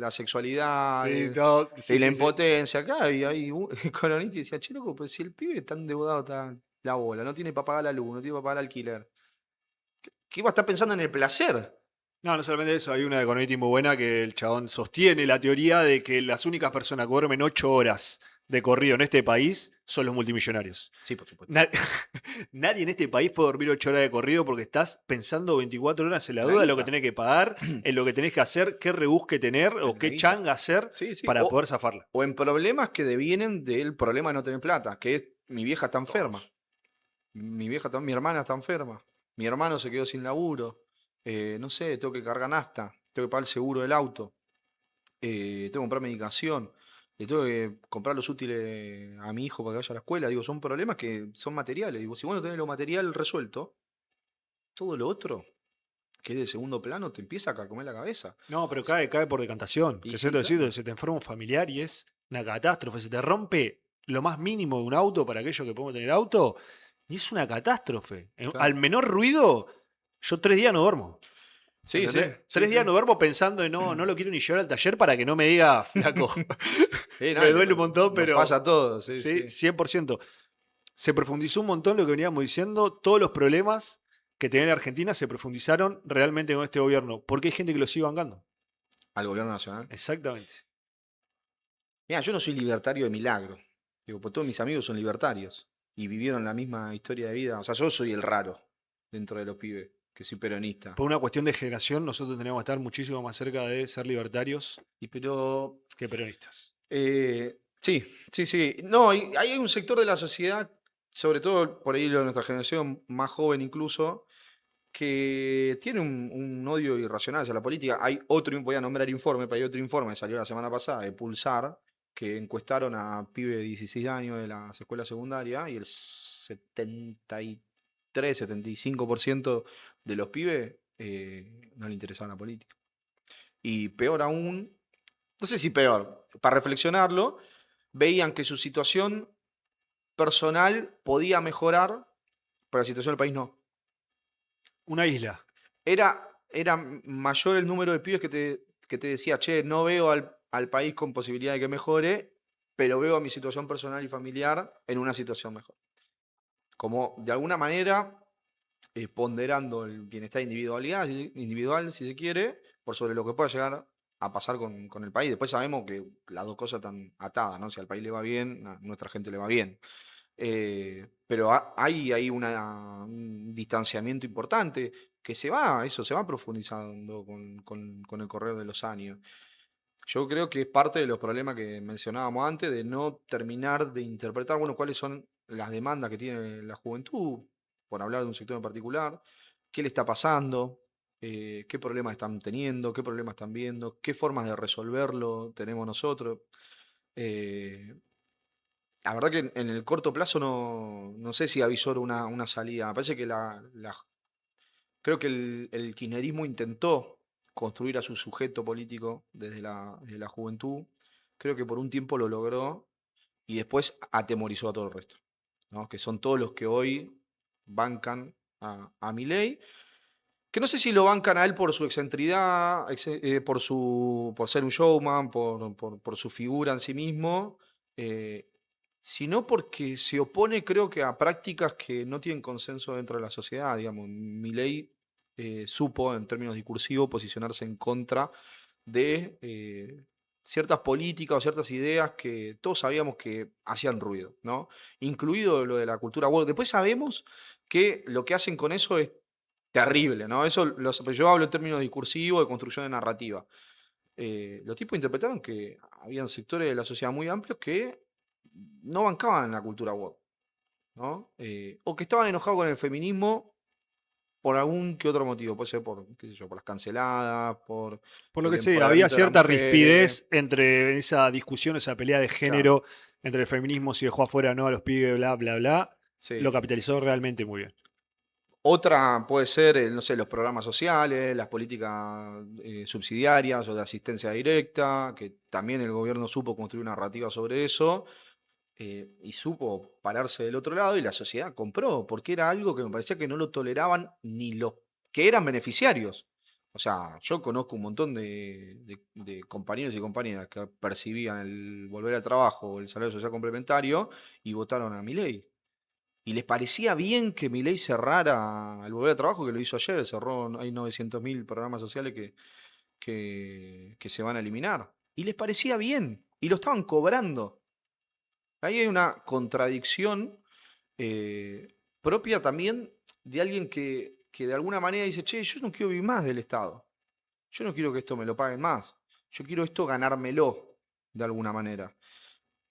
la sexualidad, Sí, de sí, la sí, sí. impotencia acá, y ahí Coroniti decía, che, loco, pues si el pibe está endeudado, está la bola, no tiene para pagar la luz, no tiene para pagar el alquiler. ¿Qué iba a estar pensando en el placer? No, no solamente eso, hay una de Conetti muy buena que el chabón sostiene la teoría de que las únicas personas que duermen 8 horas de corrido en este país son los multimillonarios. Sí, por supuesto. Na- Nadie en este país puede dormir 8 horas de corrido porque estás pensando 24 horas en la La duda de lo que guita. tenés que pagar, en lo que tenés que hacer, qué rebusque tener o En la qué guita. changa hacer Sí, sí. para poder zafarla. O en problemas que devienen del problema de no tener plata, que es mi vieja está enferma. Todos. Mi hermana está enferma. Mi hermano se quedó sin laburo. No sé, tengo que cargar nafta. Tengo que pagar el seguro del auto. Tengo que comprar medicación. Le tengo que comprar los útiles a mi hijo para que vaya a la escuela. Digo, son problemas que son materiales. Digo, si vos no tenés lo material resuelto, todo lo otro, que es de segundo plano, te empieza a comer la cabeza. No, pero cae por decantación. Y Que se sí, te decir, claro. se te enferma un familiar y es una catástrofe. Se te rompe lo más mínimo de un auto para aquellos que podemos tener auto y es una catástrofe. Claro. Al menor ruido, yo 3 días no duermo. Sí, sí, ¿Entendés? sí, 3 días sí. no duermo pensando en no lo quiero ni llevar al taller para que no me diga, flaco. No, Me duele un montón, nos pasa a pero todos, sí, sí, sí. 100%. Se profundizó un montón lo que veníamos diciendo. Todos los problemas que tenía la Argentina se profundizaron realmente con este gobierno. Porque hay gente que lo sigue bancando. Al gobierno nacional. Exactamente. Mira, yo no soy libertario de milagro. Digo, pues todos mis amigos son libertarios y vivieron la misma historia de vida. O sea, yo soy el raro dentro de los pibes, que soy peronista. Por una cuestión de generación, nosotros tenemos que estar muchísimo más cerca de ser libertarios Y pero, que peronistas. sí, sí, sí. No, hay un sector de la sociedad, sobre todo por ahí de nuestra generación, más joven incluso, que tiene un odio irracional hacia la política. Hay otro, voy a nombrar informe, pero hay otro informe que salió la semana pasada de Pulsar, que encuestaron a pibes de 16 años de las escuelas secundarias y el 73, 75% de los pibes no le interesaba la política. Y peor aún, no sé si peor, para reflexionarlo, veían que su situación personal podía mejorar, pero la situación del país no. Una isla. Era mayor el número de pibes que te decía, che, no veo al país con posibilidad de que mejore, pero veo a mi situación personal y familiar en una situación mejor. Como de alguna manera ponderando el bienestar individual, si se quiere, por sobre lo que pueda llegar a pasar con el país. Después sabemos que las dos cosas están atadas, ¿no? Si al país le va bien, a nuestra gente le va bien. Pero hay ahí un distanciamiento importante que se va profundizando con el correr de los años. Yo creo que es parte de los problemas que mencionábamos antes, de no terminar de interpretar, bueno, cuáles son las demandas que tiene la juventud, por hablar de un sector en particular, qué le está pasando, qué problemas están teniendo, qué problemas están viendo, qué formas de resolverlo tenemos nosotros. Eh, la verdad que en el corto plazo no sé si avisoro una salida. Me parece que creo que el kirchnerismo intentó construir a su sujeto político desde la juventud. Creo que por un tiempo lo logró y después atemorizó a todo el resto, ¿no? Que son todos los que hoy bancan a Milei. Que no sé si lo bancan a él por su excentricidad, por ser un showman, por su figura en sí mismo, eh, sino porque se opone, creo que, a prácticas que no tienen consenso dentro de la sociedad. Digamos, Milei supo, en términos discursivos, posicionarse en contra de ciertas políticas o ciertas ideas que todos sabíamos que hacían ruido, ¿no? Incluido lo de la cultura woke. Después sabemos que lo que hacen con eso es terrible, ¿no? Yo hablo en términos discursivos, de construcción de narrativa. Los tipos interpretaron que habían sectores de la sociedad muy amplios que no bancaban la cultura woke, ¿no? O que estaban enojados con el feminismo por algún que otro motivo. Puede ser por, qué sé yo, por las canceladas, Por lo el que sé, había empoderamiento de las cierta mujeres. rispidez entre esa discusión, esa pelea de Claro, género entre el feminismo, si dejó afuera o no a los pibes, bla, bla, bla. Lo sí. capitalizó realmente muy bien. Otra puede ser, no sé, los programas sociales, las políticas subsidiarias o de asistencia directa, que también el gobierno supo construir una narrativa sobre eso y supo pararse del otro lado y la sociedad compró, porque era algo que me parecía que no lo toleraban ni los que eran beneficiarios. O sea, yo conozco un montón de compañeros y compañeras que percibían el volver al trabajo o el salario social complementario y votaron a Milei. Y les parecía bien que Milei cerrara el volver al trabajo, que lo hizo ayer, cerró, hay 900.000 programas sociales que se van a eliminar. Y les parecía bien, y lo estaban cobrando. Ahí hay una contradicción propia también de alguien que de alguna manera dice, che, yo no quiero vivir más del Estado. Yo no quiero que esto me lo paguen más. Yo quiero esto ganármelo de alguna manera.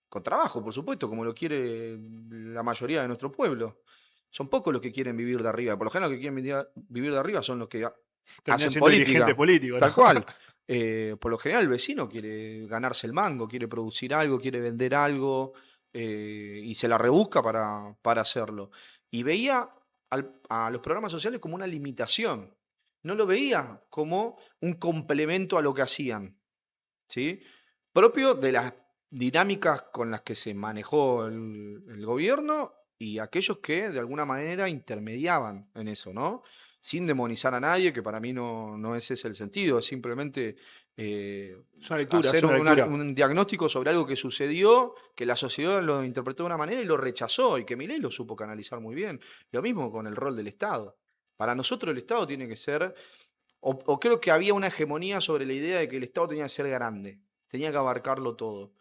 Con trabajo, por supuesto, como lo quiere la mayoría de nuestro pueblo. Son pocos los que quieren vivir de arriba. Por lo general, los que quieren vivir de arriba son los que Terminan hacen siendo dirigentes política. políticos, Tal ¿no? cual. Por lo general, el vecino quiere ganarse el mango, quiere producir algo, quiere vender algo y se la rebusca para hacerlo. Y veía a los programas sociales como una limitación. No lo veía como un complemento a lo que hacían. ¿Sí? Propio de las dinámicas con las que se manejó el gobierno y aquellos que de alguna manera intermediaban en eso, ¿no? Sin demonizar a nadie, que para mí no ese es el sentido, es simplemente Es una lectura, es hacer una lectura. un diagnóstico sobre algo que sucedió, que la sociedad lo interpretó de una manera y lo rechazó, y que Milei lo supo canalizar muy bien. Lo mismo con el rol del Estado. Para nosotros el Estado tiene que ser o creo que había una hegemonía sobre la idea de que el Estado tenía que ser grande, tenía que abarcarlo todo.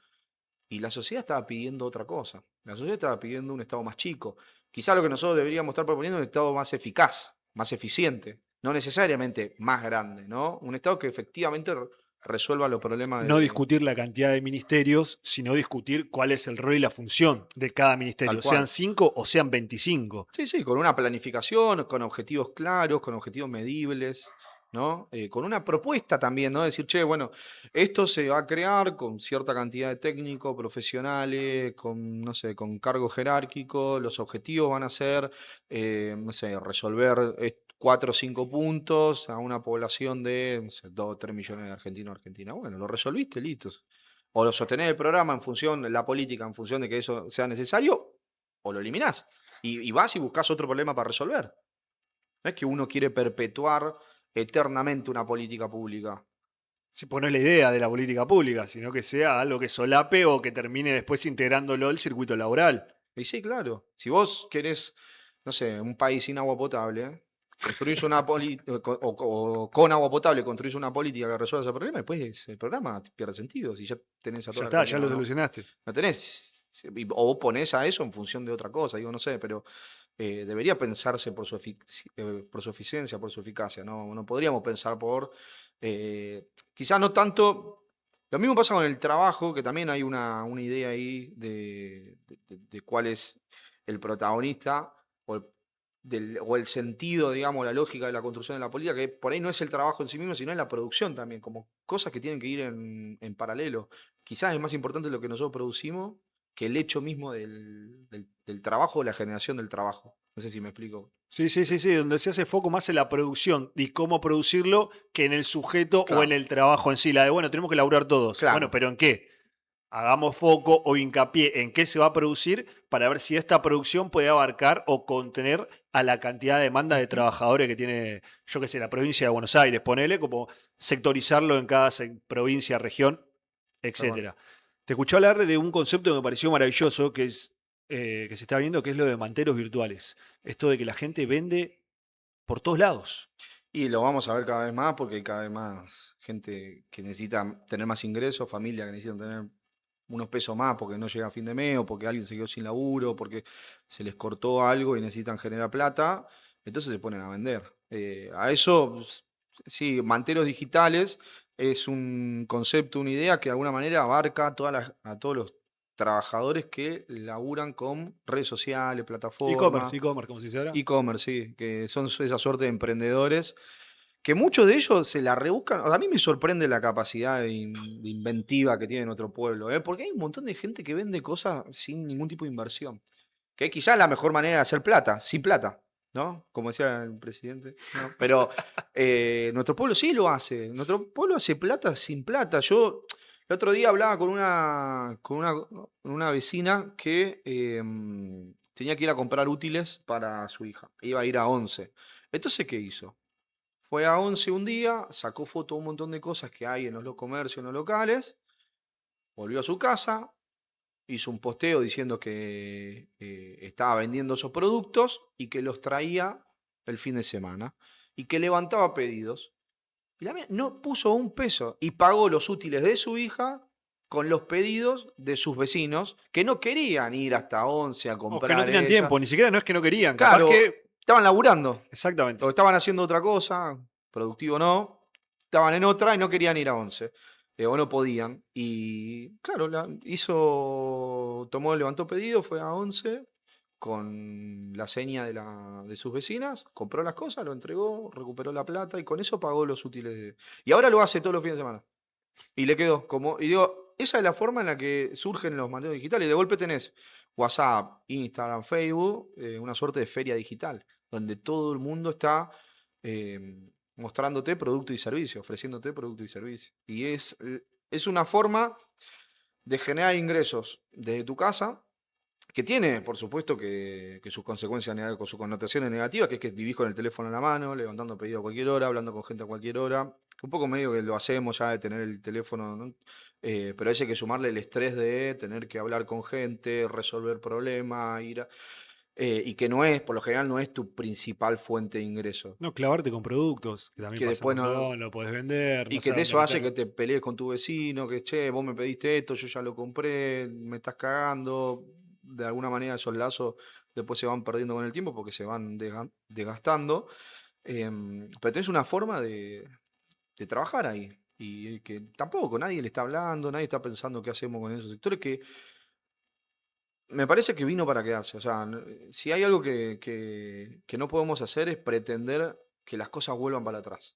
Y la sociedad estaba pidiendo otra cosa. La sociedad estaba pidiendo un Estado más chico. Quizá lo que nosotros deberíamos estar proponiendo es un Estado más eficaz, más eficiente. No necesariamente más grande, ¿no? Un Estado que efectivamente resuelva los problemas No de discutir la cantidad de ministerios, sino discutir cuál es el rol y la función de cada tal ministerio, sean cual. 5 o sean 25. Sí, sí, con una planificación, con objetivos claros, con objetivos medibles, ¿no? Con una propuesta también, ¿no? Decir, che, bueno, esto se va a crear con cierta cantidad de técnicos, profesionales, con, no sé, con cargo jerárquico, los objetivos van a ser, no sé, resolver 4 o 5 puntos a una población de, no sé, 2 o 3 millones de argentinos o argentinas. Bueno, lo resolviste, listo. O lo sostenés el programa en función, la política en función de que eso sea necesario, o lo eliminás. Y vas y buscas otro problema para resolver. No es que uno quiere perpetuar eternamente una política pública. Si pues no es la idea de la política pública, sino que sea algo que solape o que termine después integrándolo al circuito laboral. Y sí, claro. Si vos querés, no sé, un país sin agua potable, construís una política, o con agua potable construís una política que resuelva ese problema, después el programa pierde sentido. Si ya tenés a Ya toda la está, ya lo Argentina, ¿no? solucionaste. No tenés. O vos ponés a eso en función de otra cosa, digo, no sé, pero debería pensarse por su eficiencia, por su eficacia. No, no podríamos pensar por. Quizás no tanto. Lo mismo pasa con el trabajo, que también hay una idea ahí de cuál es el protagonista o o el sentido, digamos, la lógica de la construcción de la política, que por ahí no es el trabajo en sí mismo, sino es la producción también, como cosas que tienen que ir en paralelo. Quizás es más importante lo que nosotros producimos que el hecho mismo del trabajo o la generación del trabajo. No sé si me explico. Sí, sí, sí, sí, donde se hace foco más en la producción y cómo producirlo que en el sujeto o en Claro, el trabajo en sí. La de, bueno, tenemos que laburar todos. Bueno, claro, pero ¿en qué? Hagamos foco o hincapié en qué se va a producir para ver si esta producción puede abarcar o contener a la cantidad de demanda de ujú, trabajadores que tiene, yo qué sé, la provincia de Buenos Aires, ponele, como sectorizarlo en cada provincia, región, tal cual. etcétera. Te escuché hablar de un concepto que me pareció maravilloso, que es que se está viendo, que es lo de manteros virtuales. Esto de que la gente vende por todos lados. Y lo vamos a ver cada vez más porque hay cada vez más gente que necesita tener más ingresos, familias que necesitan tener unos pesos más porque no llega a fin de mes o porque alguien se quedó sin laburo, porque se les cortó algo y necesitan generar plata, entonces se ponen a vender. A eso, pues, sí, manteros digitales es un concepto, una idea que de alguna manera abarca a todos los trabajadores que laburan con redes sociales, plataformas. E-commerce, como se dice ahora. E-commerce, sí, que son esa suerte de emprendedores, que muchos de ellos se la rebuscan. O sea, a mí me sorprende la capacidad de inventiva que tiene nuestro pueblo, ¿eh? Porque hay un montón de gente que vende cosas sin ningún tipo de inversión. Que quizás la mejor manera de hacer plata, sin plata, ¿no? Como decía el presidente, ¿no? Pero nuestro pueblo sí lo hace. Nuestro pueblo hace plata sin plata. Yo el otro día hablaba con una vecina que tenía que ir a comprar útiles para su hija. Iba a ir a 11. Entonces, ¿qué hizo? Fue a 11 un día, sacó foto de un montón de cosas que hay en los comercios, en los locales, volvió a su casa, hizo un posteo diciendo que estaba vendiendo esos productos y que los traía el fin de semana y que levantaba pedidos. Y la mía no puso un peso y pagó los útiles de su hija con los pedidos de sus vecinos que no querían ir hasta 11 a O que no comprar tenían ella. tiempo, ni siquiera no es que no querían, capaz Claro, que. estaban laburando o Exactamente. estaban haciendo otra cosa, productivo no, estaban en otra y no querían ir a 11 o no podían. Y claro, levantó pedido, fue a 11 con la seña de sus vecinas, compró las cosas, lo entregó, recuperó la plata y con eso pagó los útiles. Y ahora lo hace todos los fines de semana. Y le quedó como, y digo, esa es la forma en la que surgen los manteos digitales. De golpe tenés WhatsApp, Instagram, Facebook, una suerte de feria digital, donde todo el mundo está eh, mostrándote producto y servicio, ofreciéndote producto y servicio. Y es una forma de generar ingresos desde tu casa que tiene, por supuesto, que sus consecuencias con sus connotaciones negativas, que es que vivís con el teléfono en la mano, levantando pedido a cualquier hora, hablando con gente a cualquier hora. Un poco medio que lo hacemos ya de tener el teléfono, ¿no? Pero hay que sumarle el estrés de tener que hablar con gente, resolver problemas, y que no es, por lo general, no es tu principal fuente de ingreso. No, clavarte con productos, que también Que pasa un después no. montón, lo podés vender, Y no que sabes dónde eso hace que meterlo. te pelees con tu vecino, que che, vos me pediste esto, yo ya lo compré, me estás cagando. De alguna manera esos lazos después se van perdiendo con el tiempo porque se van desgastando. Pero tenés una forma de trabajar ahí. Y que tampoco nadie le está hablando, nadie está pensando qué hacemos con esos sectores, que me parece que vino para quedarse. O sea, si hay algo que no podemos hacer es pretender que las cosas vuelvan para atrás.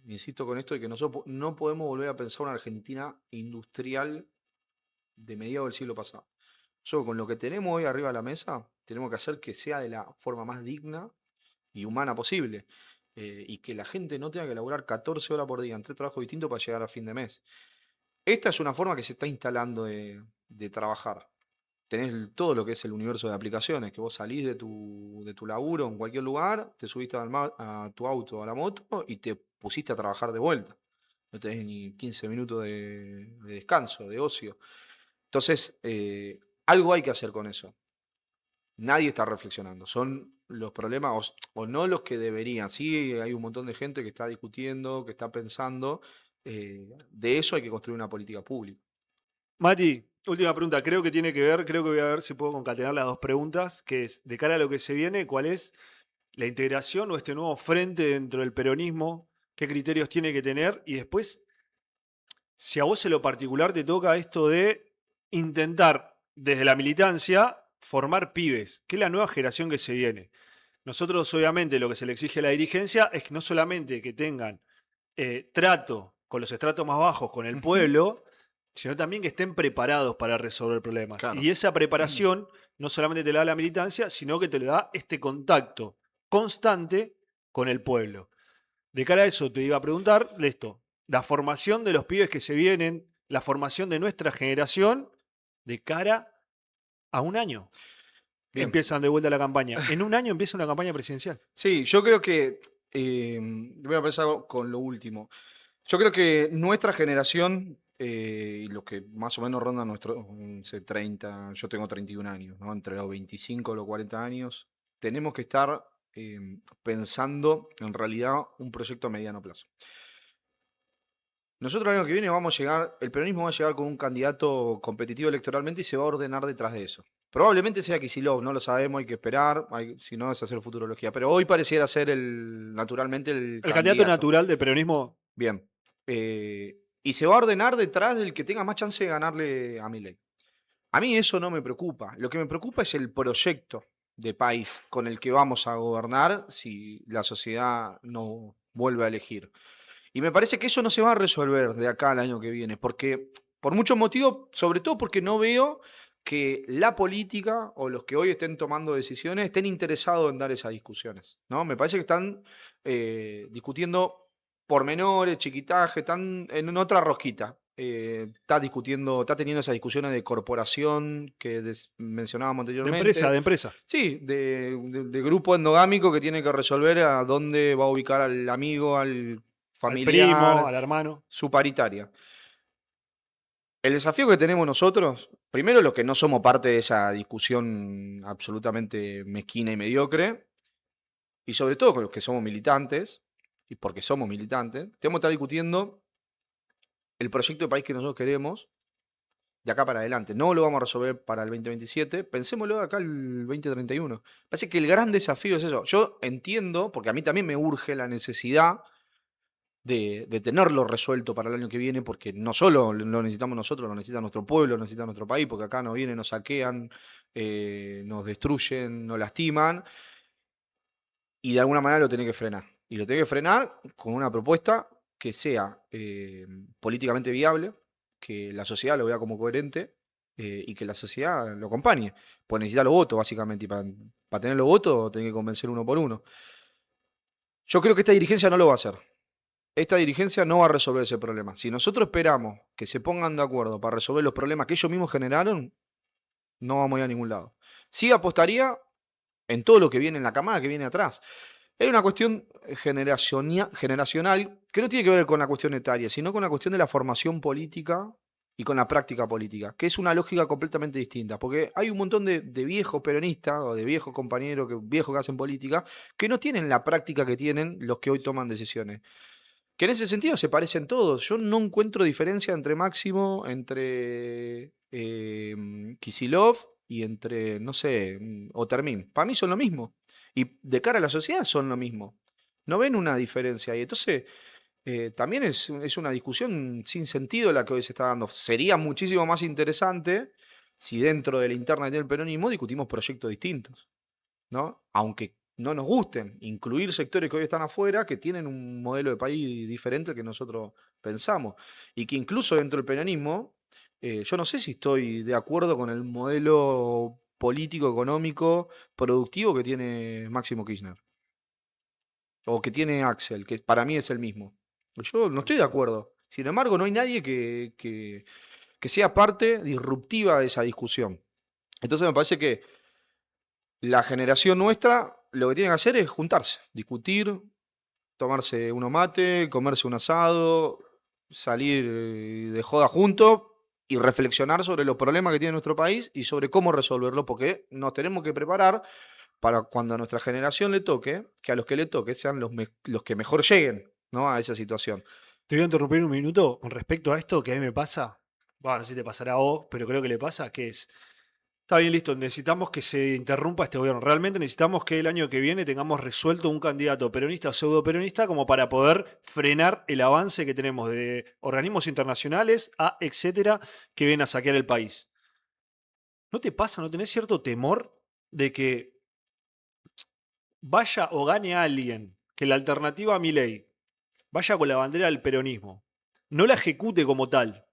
Insisto con esto de que nosotros no podemos volver a pensar una Argentina industrial de mediados del siglo pasado. Nosotros con lo que tenemos hoy arriba de la mesa, tenemos que hacer que sea de la forma más digna y humana posible. y que la gente no tenga que laburar 14 horas por día en 3 trabajos distintos para llegar a fin de mes. Esta es una forma que se está instalando de trabajar. Tenés todo lo que es el universo de aplicaciones, que vos salís de tu laburo en cualquier lugar, te subiste a tu auto, a la moto y te pusiste a trabajar de vuelta. No tenés ni 15 minutos de descanso, de ocio. Entonces, algo hay que hacer con eso. Nadie está reflexionando. Son los problemas, o no los que deberían. Sí, hay un montón de gente que está discutiendo, que está pensando. De eso hay que construir una política pública. Mati, última pregunta, creo que tiene que ver, creo que voy a ver si puedo concatenar las dos preguntas, que es, de cara a lo que se viene, ¿cuál es la integración o este nuevo frente dentro del peronismo? ¿Qué criterios tiene que tener? Y después, si a vos en lo particular te toca esto de intentar desde la militancia formar pibes, que es la nueva generación que se viene. Nosotros obviamente lo que se le exige a la dirigencia es que no solamente que tengan trato con los estratos más bajos, con el Ujú. pueblo, sino también que estén preparados para resolver problemas. Claro. Y esa preparación no solamente te la da la militancia, sino que te le da este contacto constante con el pueblo. De cara a eso te iba a preguntar de esto, la formación de los pibes que se vienen, la formación de nuestra generación de cara a un año. Bien. Empiezan de vuelta la campaña. En un año empieza una campaña presidencial. Sí, yo creo que, voy a empezar con lo último. Yo creo que nuestra generación, y los que más o menos rondan nuestro, 30, yo tengo 31 años, ¿no? Entre los 25 y los 40 años, tenemos que estar pensando en realidad un proyecto a mediano plazo. Nosotros el año que viene vamos a llegar, el peronismo va a llegar con un candidato competitivo electoralmente y se va a ordenar detrás de eso. Probablemente sea Kicillof, no lo sabemos, hay que esperar, si no es hacer futurología, pero hoy pareciera ser naturalmente el El candidato candidato. natural del peronismo. Bien. Y se va a ordenar detrás del que tenga más chance de ganarle a Milei. A mí eso no me preocupa. Lo que me preocupa es el proyecto de país con el que vamos a gobernar si la sociedad no vuelve a elegir. Y me parece que eso no se va a resolver de acá al año que viene, porque por muchos motivos, sobre todo porque no veo que la política o los que hoy estén tomando decisiones estén interesados en dar esas discusiones, ¿no? Me parece que están discutiendo pormenores, chiquitaje, están en otra rosquita. Está discutiendo, está teniendo esas discusiones de corporación que mencionábamos anteriormente. De empresa. Sí, de grupo endogámico que tiene que resolver a dónde va a ubicar al amigo, al Al primo, familiar, al hermano. su paritaria. El desafío que tenemos nosotros, primero los que no somos parte de esa discusión absolutamente mezquina y mediocre, y sobre todo con los que somos militantes, y porque somos militantes, tenemos que estar discutiendo el proyecto de país que nosotros queremos de acá para adelante. No lo vamos a resolver para el 2027, pensémoslo de acá el 2031. Parece que el gran desafío es eso. Yo entiendo, porque a mí también me urge la necesidad de tenerlo resuelto para el año que viene, porque no solo lo necesitamos nosotros, lo necesita nuestro pueblo, lo necesita nuestro país, porque acá nos vienen, nos saquean, nos destruyen, nos lastiman, y de alguna manera lo tiene que frenar. Y lo tiene que frenar con una propuesta que sea políticamente viable, que la sociedad lo vea como coherente y que la sociedad lo acompañe. Pues necesita los votos, básicamente, y para tener los votos tiene que convencer uno por uno. Yo creo que esta dirigencia no lo va a hacer. Esta dirigencia no va a resolver ese problema. Si nosotros esperamos que se pongan de acuerdo para resolver los problemas que ellos mismos generaron, no vamos a ir a ningún lado. Sí apostaría en todo lo que viene en la camada que viene atrás. Hay una cuestión generacional que no tiene que ver con la cuestión etaria, sino con la cuestión de la formación política y con la práctica política, que es una lógica completamente distinta, porque hay un montón de viejos peronistas o de viejos compañeros, viejos que hacen política, que no tienen la práctica que tienen los que hoy toman decisiones. Que en ese sentido se parecen todos. Yo no encuentro diferencia entre Máximo, entre Kicillof y entre, no sé, Otermin. Para mí son lo mismo. Y de cara a la sociedad son lo mismo. No ven una diferencia ahí. Entonces, también es una discusión sin sentido la que hoy se está dando. Sería muchísimo más interesante si dentro de la interna del peronismo discutimos proyectos distintos, ¿no? Aunque no nos gusten, incluir sectores que hoy están afuera, que tienen un modelo de país diferente al que nosotros pensamos. Y que incluso dentro del peronismo, yo no sé si estoy de acuerdo con el modelo político, económico, productivo que tiene Máximo Kirchner. o que tiene Axel, que para mí es el mismo. Yo no estoy de acuerdo. Sin embargo, no hay nadie que sea parte disruptiva de esa discusión. Entonces me parece que la generación nuestra lo que tiene que hacer es juntarse, discutir, tomarse unos mate, comerse un asado, salir de joda juntos y reflexionar sobre los problemas que tiene nuestro país y sobre cómo resolverlos, porque nos tenemos que preparar para cuando a nuestra generación le toque, que a los que le toque sean los que mejor lleguen, ¿no? A esa situación. Te voy a interrumpir un minuto con respecto a esto que a mí me pasa. Bueno, no sé si te pasará a vos, pero creo que le pasa, que es, está bien, listo, necesitamos que se interrumpa este gobierno. Realmente necesitamos que el año que viene tengamos resuelto un candidato peronista o pseudo peronista como para poder frenar el avance que tenemos de organismos internacionales a etcétera que vienen a saquear el país. ¿No te pasa, no tenés cierto temor de que vaya o gane alguien que la alternativa a Milei vaya con la bandera del peronismo, no la ejecute como tal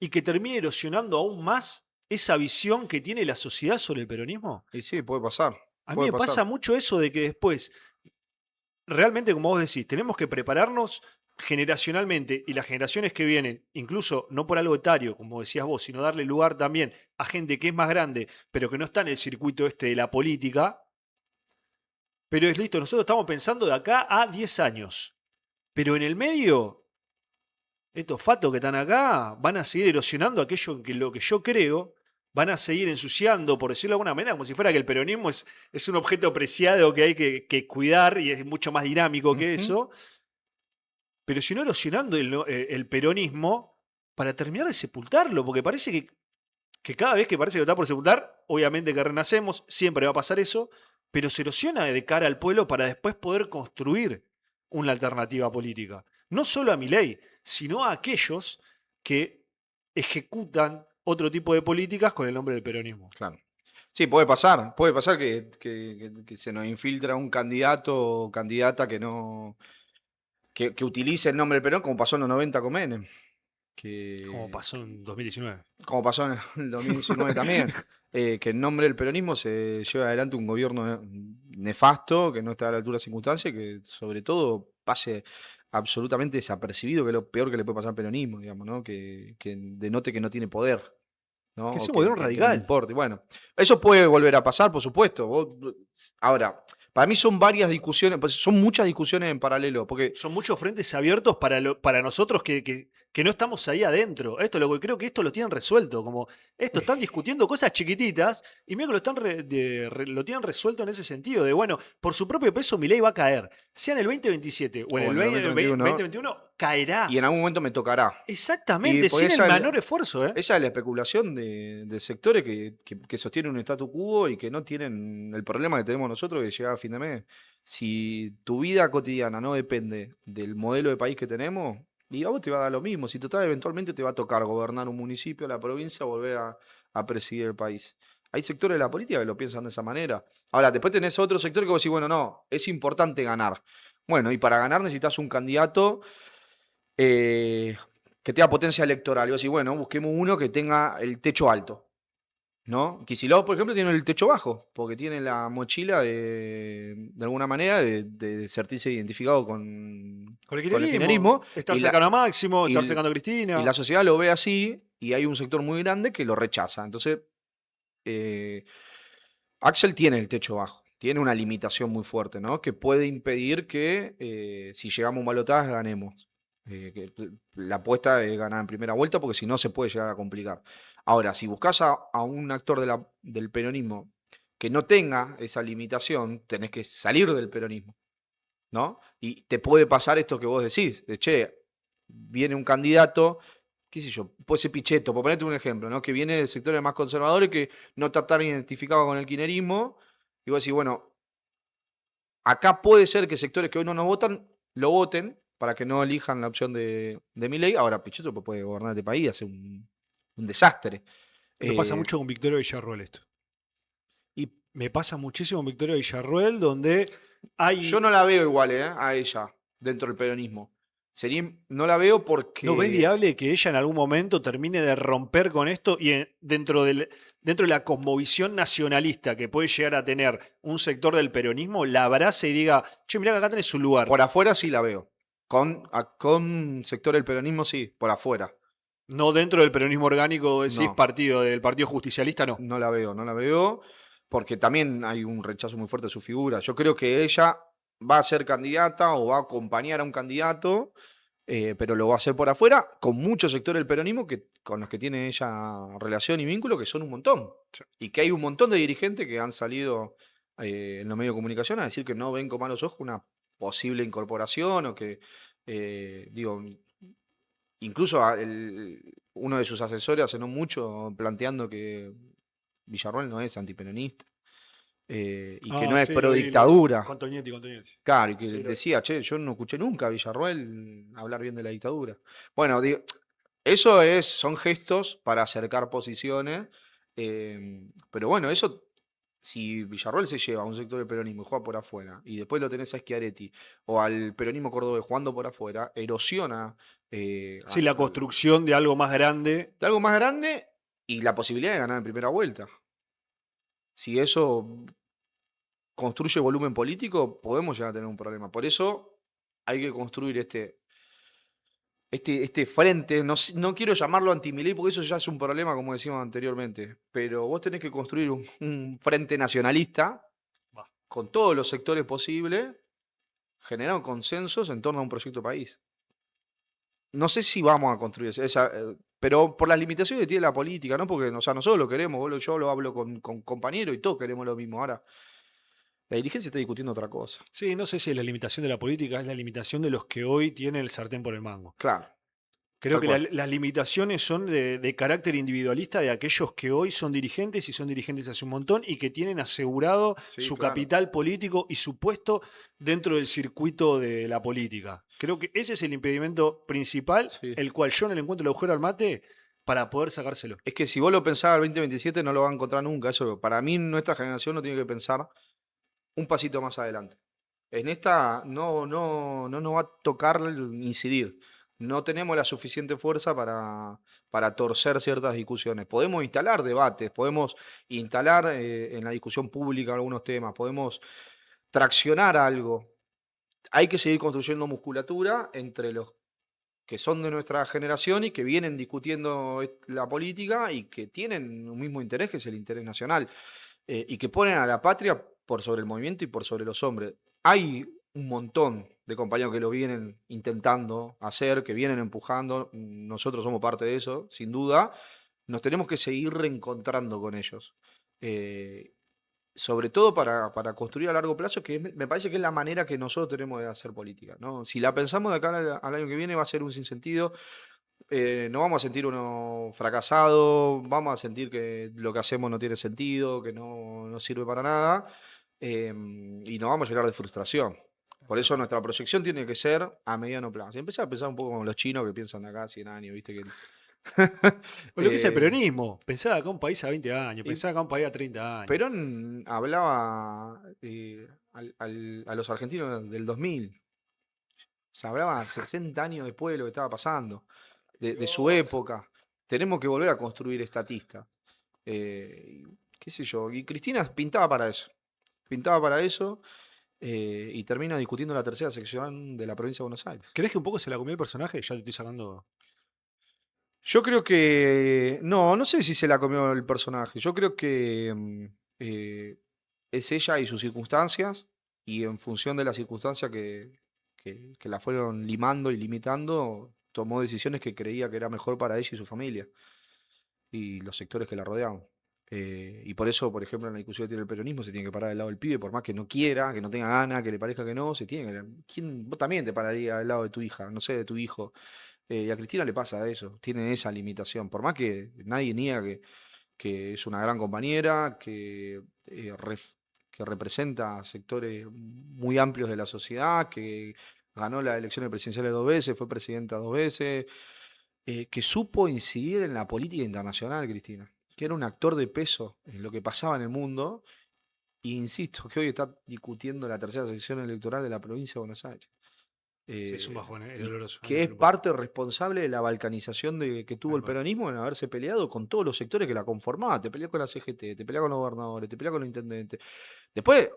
y que termine erosionando aún más esa visión que tiene la sociedad sobre el peronismo? Y sí, puede pasar, A mí puede me pasar. pasa mucho eso de que después, realmente como vos decís, tenemos que prepararnos generacionalmente y las generaciones que vienen, incluso no por algo etario, como decías vos, sino darle lugar también a gente que es más grande, pero que no está en el circuito este de la política. Pero es listo, nosotros estamos pensando de acá a 10 años. Pero en el medio, estos fatos que están acá van a seguir erosionando aquello que lo que yo creo, van a seguir ensuciando, por decirlo de alguna manera, como si fuera que el peronismo es un objeto preciado que hay que cuidar y es mucho más dinámico que Ujú. eso. Pero si no erosionando el peronismo para terminar de sepultarlo, porque parece que cada vez que parece que lo está por sepultar, obviamente que renacemos, siempre va a pasar eso, pero se erosiona de cara al pueblo para después poder construir una alternativa política. No solo a Milei, sino a aquellos que ejecutan otro tipo de políticas con el nombre del peronismo. Claro. Sí, puede pasar que se nos infiltra un candidato o candidata que no, que utilice el nombre del Perón, como pasó en los 90 con Menem, Como que, pasó en 2019. como pasó en el 2019 también, que en nombre del peronismo se lleva adelante un gobierno nefasto, que no está a la altura de las circunstancias, que sobre todo pase absolutamente desapercibido, que es lo peor que le puede pasar al peronismo, digamos, ¿no? Que denote que no tiene poder. ¿No? Que O sea un gobierno que no le radical. importe. Bueno, eso puede volver a pasar, por supuesto. Ahora, para mí son varias discusiones, pues son muchas discusiones en paralelo, porque Son muchos frentes abiertos para nosotros que no estamos ahí adentro. Esto lo que creo que esto lo tienen resuelto. Como esto están discutiendo cosas chiquititas y mira que lo están lo tienen resuelto en ese sentido. De bueno, por su propio peso Milei va a caer. Sea en el 2027 o en o el en el 2021, 2021, caerá. y en algún momento me tocará. Y Exactamente, pues sin el menor esfuerzo, ¿eh? esa es la especulación de sectores que sostienen un statu quo y que no tienen el problema que tenemos nosotros de llegar a fin de mes. Si tu vida cotidiana no depende del modelo de país que tenemos, y a vos te va a dar lo mismo. Si total, eventualmente te va a tocar gobernar un municipio, la provincia, volver a presidir el país. Hay sectores de la política que lo piensan de esa manera. Ahora, después tenés otro sector que vos decís, bueno, no, es importante ganar. Bueno, y para ganar necesitas un candidato eh, que tenga potencia electoral. Y vos decís, bueno, busquemos uno que tenga el techo alto, ¿no? Kicillof, por ejemplo, tiene el techo bajo, porque tiene la mochila de alguna manera, de sentirse identificado Con el con el kirchnerismo, kirchnerismo, estar y cercano a Máximo, y, estar l- cercano a y Cristina. la sociedad lo ve así, y hay un sector muy grande que lo rechaza. Entonces, eh, Axel tiene el techo bajo. Tiene una limitación muy fuerte, ¿no? Que puede impedir que si llegamos a un balotaje ganemos. La apuesta es ganar en primera vuelta porque si no se puede llegar a complicar. Ahora, si buscas a un actor del peronismo que no tenga esa limitación, tenés que salir del peronismo, ¿no? Y te puede pasar esto que vos decís, de che, viene un candidato, qué sé yo, puede ser Pichetto, por ponerte un ejemplo, ¿no? Que viene de sectores más conservadores que no está tan identificado con el kirchnerismo, y vos decís, bueno, acá puede ser que sectores que hoy no nos votan, lo voten para que no elijan la opción de Milei. Ahora, Pichetto puede gobernar este país, hace un desastre. Me pasa Eh, mucho con Victoria Villarroel esto. y Me pasa muchísimo con Victoria Villarroel, donde yo hay. no la veo igual, a ella, dentro del peronismo. No la veo ¿No ves porque viable que ella en algún momento termine de romper con esto y dentro de la cosmovisión nacionalista que puede llegar a tener un sector del peronismo, la abrace y diga, che, mirá que acá tenés un lugar? por afuera sí la veo. Con sector del peronismo sí, por afuera. No dentro del peronismo orgánico, decís No, del Partido Justicialista, no. no la veo, no la veo, porque también hay un rechazo muy fuerte a su figura. Yo creo que ella va a ser candidata o va a acompañar a un candidato, pero lo va a hacer por afuera, con muchos sectores del peronismo con los que tiene ella relación y vínculo, que son un montón. Y que hay un montón de dirigentes que han salido en los medios de comunicación a decir que no ven con malos ojos una posible incorporación o que, digo, incluso uno de sus asesores hace no mucho planteando que Villarroel no es antiperonista y que no Ah, es sí, pro lo vi. dictadura. Con Toñetti, con Toñetti. Claro, y que Sí, lo vi. decía, che, yo no escuché nunca a Villarroel hablar bien de la dictadura. Bueno, digo, son gestos para acercar posiciones, pero bueno, eso, si Villarroel se lleva a un sector del peronismo y juega por afuera, y después lo tenés a Schiaretti o al peronismo cordobés jugando por afuera, erosiona Sí, la construcción de algo más grande. de algo más grande y la posibilidad de ganar en primera vuelta. Si eso construye volumen político, podemos llegar a tener un problema. Por eso hay que construir este frente. No, no quiero llamarlo antimilei porque eso ya es un problema, como decíamos anteriormente. Pero vos tenés que construir un frente nacionalista Bah. con todos los sectores posibles, generar consensos en torno a un proyecto país. No sé si vamos a construir pero por las limitaciones que tiene la política, ¿no? Porque, o sea, nosotros lo queremos, yo lo hablo con compañeros y todos queremos lo mismo. Ahora, la dirigencia está discutiendo otra cosa. Sí, no sé si es la limitación de la política, es la limitación de los que hoy tienen el sartén por el mango. Claro, Creo tal que cual. las limitaciones son de carácter individualista de aquellos que hoy son dirigentes y son dirigentes hace un montón y que tienen asegurado Sí, su claro. capital político y su puesto dentro del circuito de la política. Creo que ese es el impedimento principal, Sí. el cual yo no le encuentro el agujero al mate para poder sacárselo. Es que si vos lo pensás al 2027 no lo va a encontrar nunca. Eso, para mí, nuestra generación no tiene que pensar un pasito más adelante. En esta no nos va a tocar incidir. No tenemos la suficiente fuerza para torcer ciertas discusiones. Podemos instalar debates, podemos instalar en la discusión pública algunos temas, podemos traccionar algo. Hay que seguir construyendo musculatura entre los que son de nuestra generación y que vienen discutiendo la política y que tienen un mismo interés, que es el interés nacional, y que ponen a la patria por sobre el movimiento y por sobre los hombres. Hay un montón de compañeros que lo vienen intentando hacer, que vienen empujando, nosotros somos parte de eso, sin duda, nos tenemos que seguir reencontrando con ellos. Eh, Sobre todo para construir a largo plazo, que me parece que es la manera que nosotros tenemos de hacer política, ¿no? Si la pensamos de acá al año que viene va a ser un sinsentido, nos vamos a sentir uno fracasado, vamos a sentir que lo que hacemos no tiene sentido, que no sirve para nada, y nos vamos a llenar de frustración. Por eso nuestra proyección tiene que ser a mediano plazo. Y empezar a pensar un poco como los chinos que piensan de acá a 100 años, ¿viste? O lo que es el Eh, peronismo, pensá acá un país a 20 años, y pensá acá un país a 30 años. Perón hablaba a los argentinos del 2000. O sea, hablaba 60 años después de lo que estaba pasando, de su Dios. época. Tenemos que volver a construir estatista. Qué sé yo. Y Cristina pintaba para eso. Pintaba para eso y termina discutiendo la tercera sección de la provincia de Buenos Aires. ¿Crees que un poco se la comió el personaje? Ya te estoy sacando. Yo creo que. No sé si se la comió el personaje. Yo creo que es ella y sus circunstancias. Y en función de las circunstancias que la fueron limando y limitando, tomó decisiones que creía que era mejor para ella y su familia. Y los sectores que la rodeaban. Y por eso, por ejemplo, en la discusión que tiene el peronismo, se tiene que parar del lado del pibe, por más que no quiera, que no tenga ganas, que le parezca que no, se tiene que. Vos también te pararías del lado de tu hija, no sé, de tu hijo. Y a Cristina le pasa eso, tiene esa limitación. Por más que nadie niega que es una gran compañera, que representa sectores muy amplios de la sociedad, que ganó las elecciones presidenciales 2 veces, fue presidenta 2 veces, que supo incidir en la política internacional, Cristina, que era un actor de peso en lo que pasaba en el mundo, e insisto, que hoy está discutiendo la tercera sección electoral de la provincia de Buenos Aires. Sí, es un bajón, es y doloroso. Hay que que es verlo por ahí. parte responsable de la balcanización que tuvo Tal el cual. peronismo en haberse peleado con todos los sectores que la conformaban. Te peleas con la CGT, te peleas con los gobernadores, te peleas con los intendentes. Después,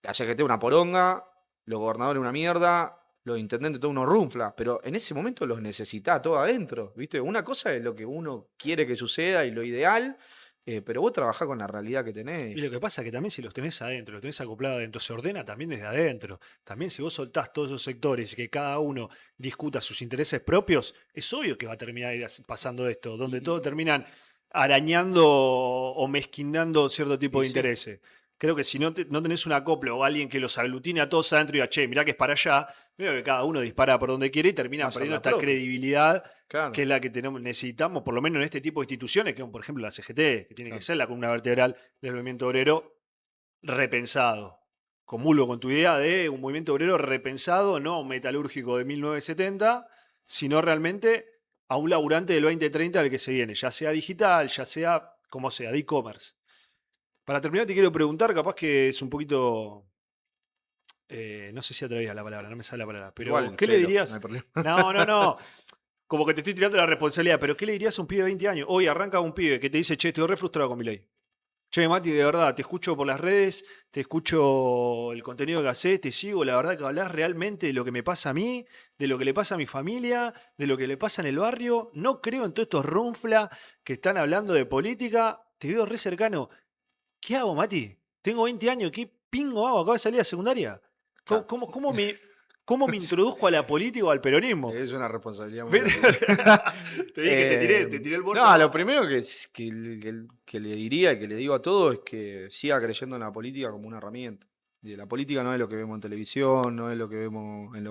la CGT una poronga, los gobernadores una mierda, los intendentes todos unos runflas, pero en ese momento los necesitaba todo adentro, ¿viste? Una cosa es lo que uno quiere que suceda y lo ideal, pero vos trabajás con la realidad que Y tenés. lo que pasa es que también si los tenés adentro, los tenés acoplados adentro, se ordena también desde adentro. También si vos soltás todos esos sectores y que cada uno discuta sus intereses propios, es obvio que va a terminar pasando esto, donde Y, todos terminan arañando o mezquindando cierto tipo y de sí, intereses. Creo que si no tenés un acoplo o alguien que los aglutine a todos adentro y diga, che, mirá que es para allá, veo que cada uno dispara por donde quiere y va terminan a ser perdiendo la esta propia, credibilidad que claro, es la que necesitamos, por lo menos en este tipo de instituciones, que son, por ejemplo, la CGT, que tiene que claro. ser la columna vertebral del movimiento obrero, repensado. Comulgo con tu idea de un movimiento obrero repensado, no metalúrgico de 1970, sino realmente a un laburante del 2030 al que se viene, ya sea digital, ya sea como sea, de e-commerce. Para terminar, te quiero preguntar, capaz que es un poquito, no sé si atrevía la palabra, no me sale la palabra, pero Igual, ¿qué le celo, no hay dirías? problema. No, no, no, como que te estoy tirando la responsabilidad, pero ¿qué le dirías a un pibe de 20 años? Hoy arranca un pibe que te dice, che, estoy re frustrado con mi ley. Che, Mati, de verdad, te escucho por las redes, te escucho el contenido que haces, te sigo, la verdad que hablas realmente de lo que me pasa a mí, de lo que le pasa a mi familia, de lo que le pasa en el barrio. No creo en todos estos runfla que están hablando de política. Te veo re cercano. ¿Qué hago, Mati? Tengo 20 años, ¿qué pingo hago? Acabo de salir de la secundaria. ¿Cómo, Claro. cómo- cómo me introduzco a la política o al peronismo? Es una responsabilidad muy ¿Ves? grande. Te dije que te tiré el No, lo bordo. primero que le diría y que le digo a todos es que siga creyendo en la política como una herramienta. Y la política no es lo que vemos en televisión, no es lo que vemos en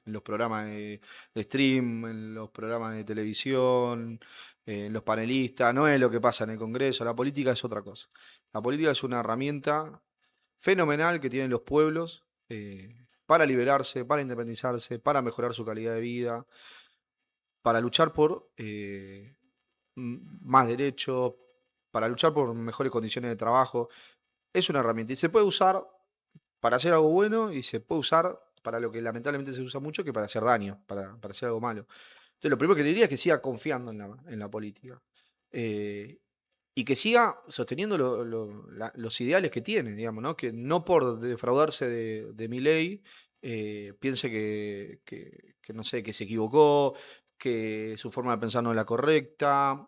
los programas de stream, en los programas de televisión, en los panelistas, no es lo que pasa en el Congreso. La política es otra cosa. La política es una herramienta fenomenal que tienen los pueblos para liberarse, para independizarse, para mejorar su calidad de vida, para luchar por más derechos, para luchar por mejores condiciones de trabajo. Es una herramienta y se puede usar para hacer algo bueno y se puede usar para lo que lamentablemente se usa mucho, que para hacer daño, para hacer algo malo. Entonces, lo primero que le diría es que siga confiando en la política. Eh, y que siga sosteniendo los ideales que tiene, digamos, ¿no? Que no por defraudarse de Milei piense que, no sé, que se equivocó, que su forma de pensar no es la correcta,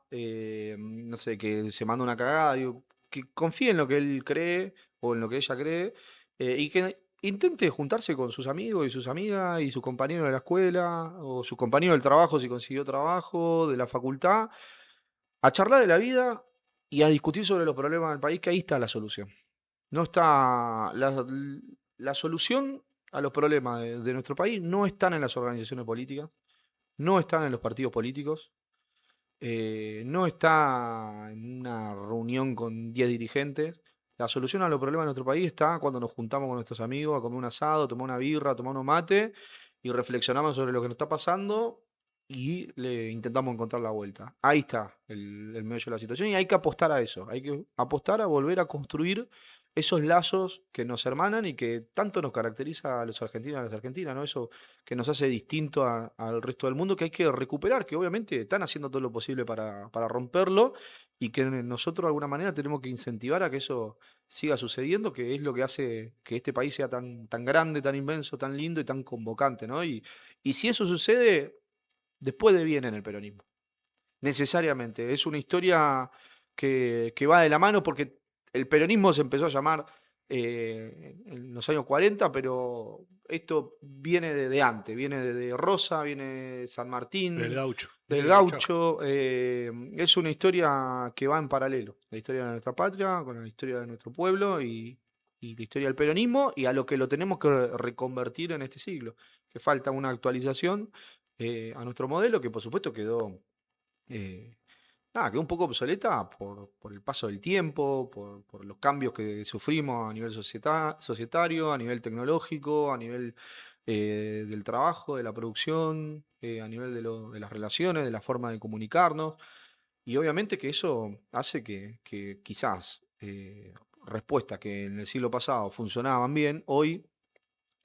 no sé, que se manda una cagada, digo, que confíe en lo que él cree o en lo que ella cree y que intente juntarse con sus amigos y sus amigas y sus compañeros de la escuela o sus compañeros del trabajo si consiguió trabajo, de la facultad, a charlar de la vida y a discutir sobre los problemas del país, que ahí está la solución. No está la solución a los problemas de nuestro país no están en las organizaciones políticas, no están en los partidos políticos, no está en una reunión con 10 dirigentes. La solución a los problemas de nuestro país está cuando nos juntamos con nuestros amigos a comer un asado, a tomar una birra, a tomar unos mate y reflexionamos sobre lo que nos está pasando y le intentamos encontrar la vuelta. Ahí está el meollo de la situación y hay que apostar a eso. Hay que apostar a volver a construir esos lazos que nos hermanan y que tanto nos caracteriza a los argentinos y a las argentinas, ¿no? Eso que nos hace distinto al resto del mundo, que hay que recuperar, que obviamente están haciendo todo lo posible para romperlo y que nosotros de alguna manera tenemos que incentivar a que eso siga sucediendo, que es lo que hace que este país sea tan grande, tan inmenso, tan lindo y tan convocante, ¿no? Y si eso sucede, después de viene en el peronismo, necesariamente. Es una historia que va de la mano porque el peronismo se empezó a llamar en los años 40, pero esto viene de antes, viene de Rosa, viene de San Del Martín, gaucho, viene del del gauchaje. Gaucho. Es una historia que va en paralelo, la historia de nuestra patria, con la historia de nuestro pueblo y la historia del peronismo y a lo que lo tenemos que reconvertir en este siglo, que falta una actualización a nuestro modelo, que por supuesto quedó eh, nada, quedó un poco obsoleta por el paso del tiempo, por los cambios que sufrimos a nivel societario, a nivel tecnológico, a nivel del trabajo, de la producción, a nivel de las relaciones, de la forma de comunicarnos. Y obviamente que eso hace que quizás respuestas que en el siglo pasado funcionaban bien, hoy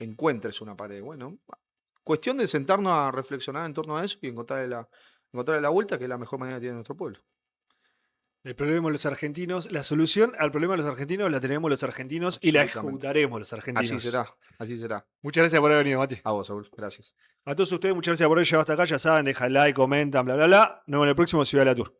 encuentres una pared. Bueno, cuestión de sentarnos a reflexionar en torno a eso y encontrarle la vuelta, que es la mejor manera que tiene nuestro pueblo. El problema de los argentinos, la solución al problema de los argentinos la tenemos los argentinos y la Absolutamente. ejecutaremos los argentinos. Así será, así será. Muchas gracias por haber venido, Mati. A vos, Saúl, gracias. A todos ustedes, muchas gracias por haber llegado hasta acá. Ya saben, dejan like, comentan, bla, bla, bla. Nos vemos en el próximo Ciudad de la Tour.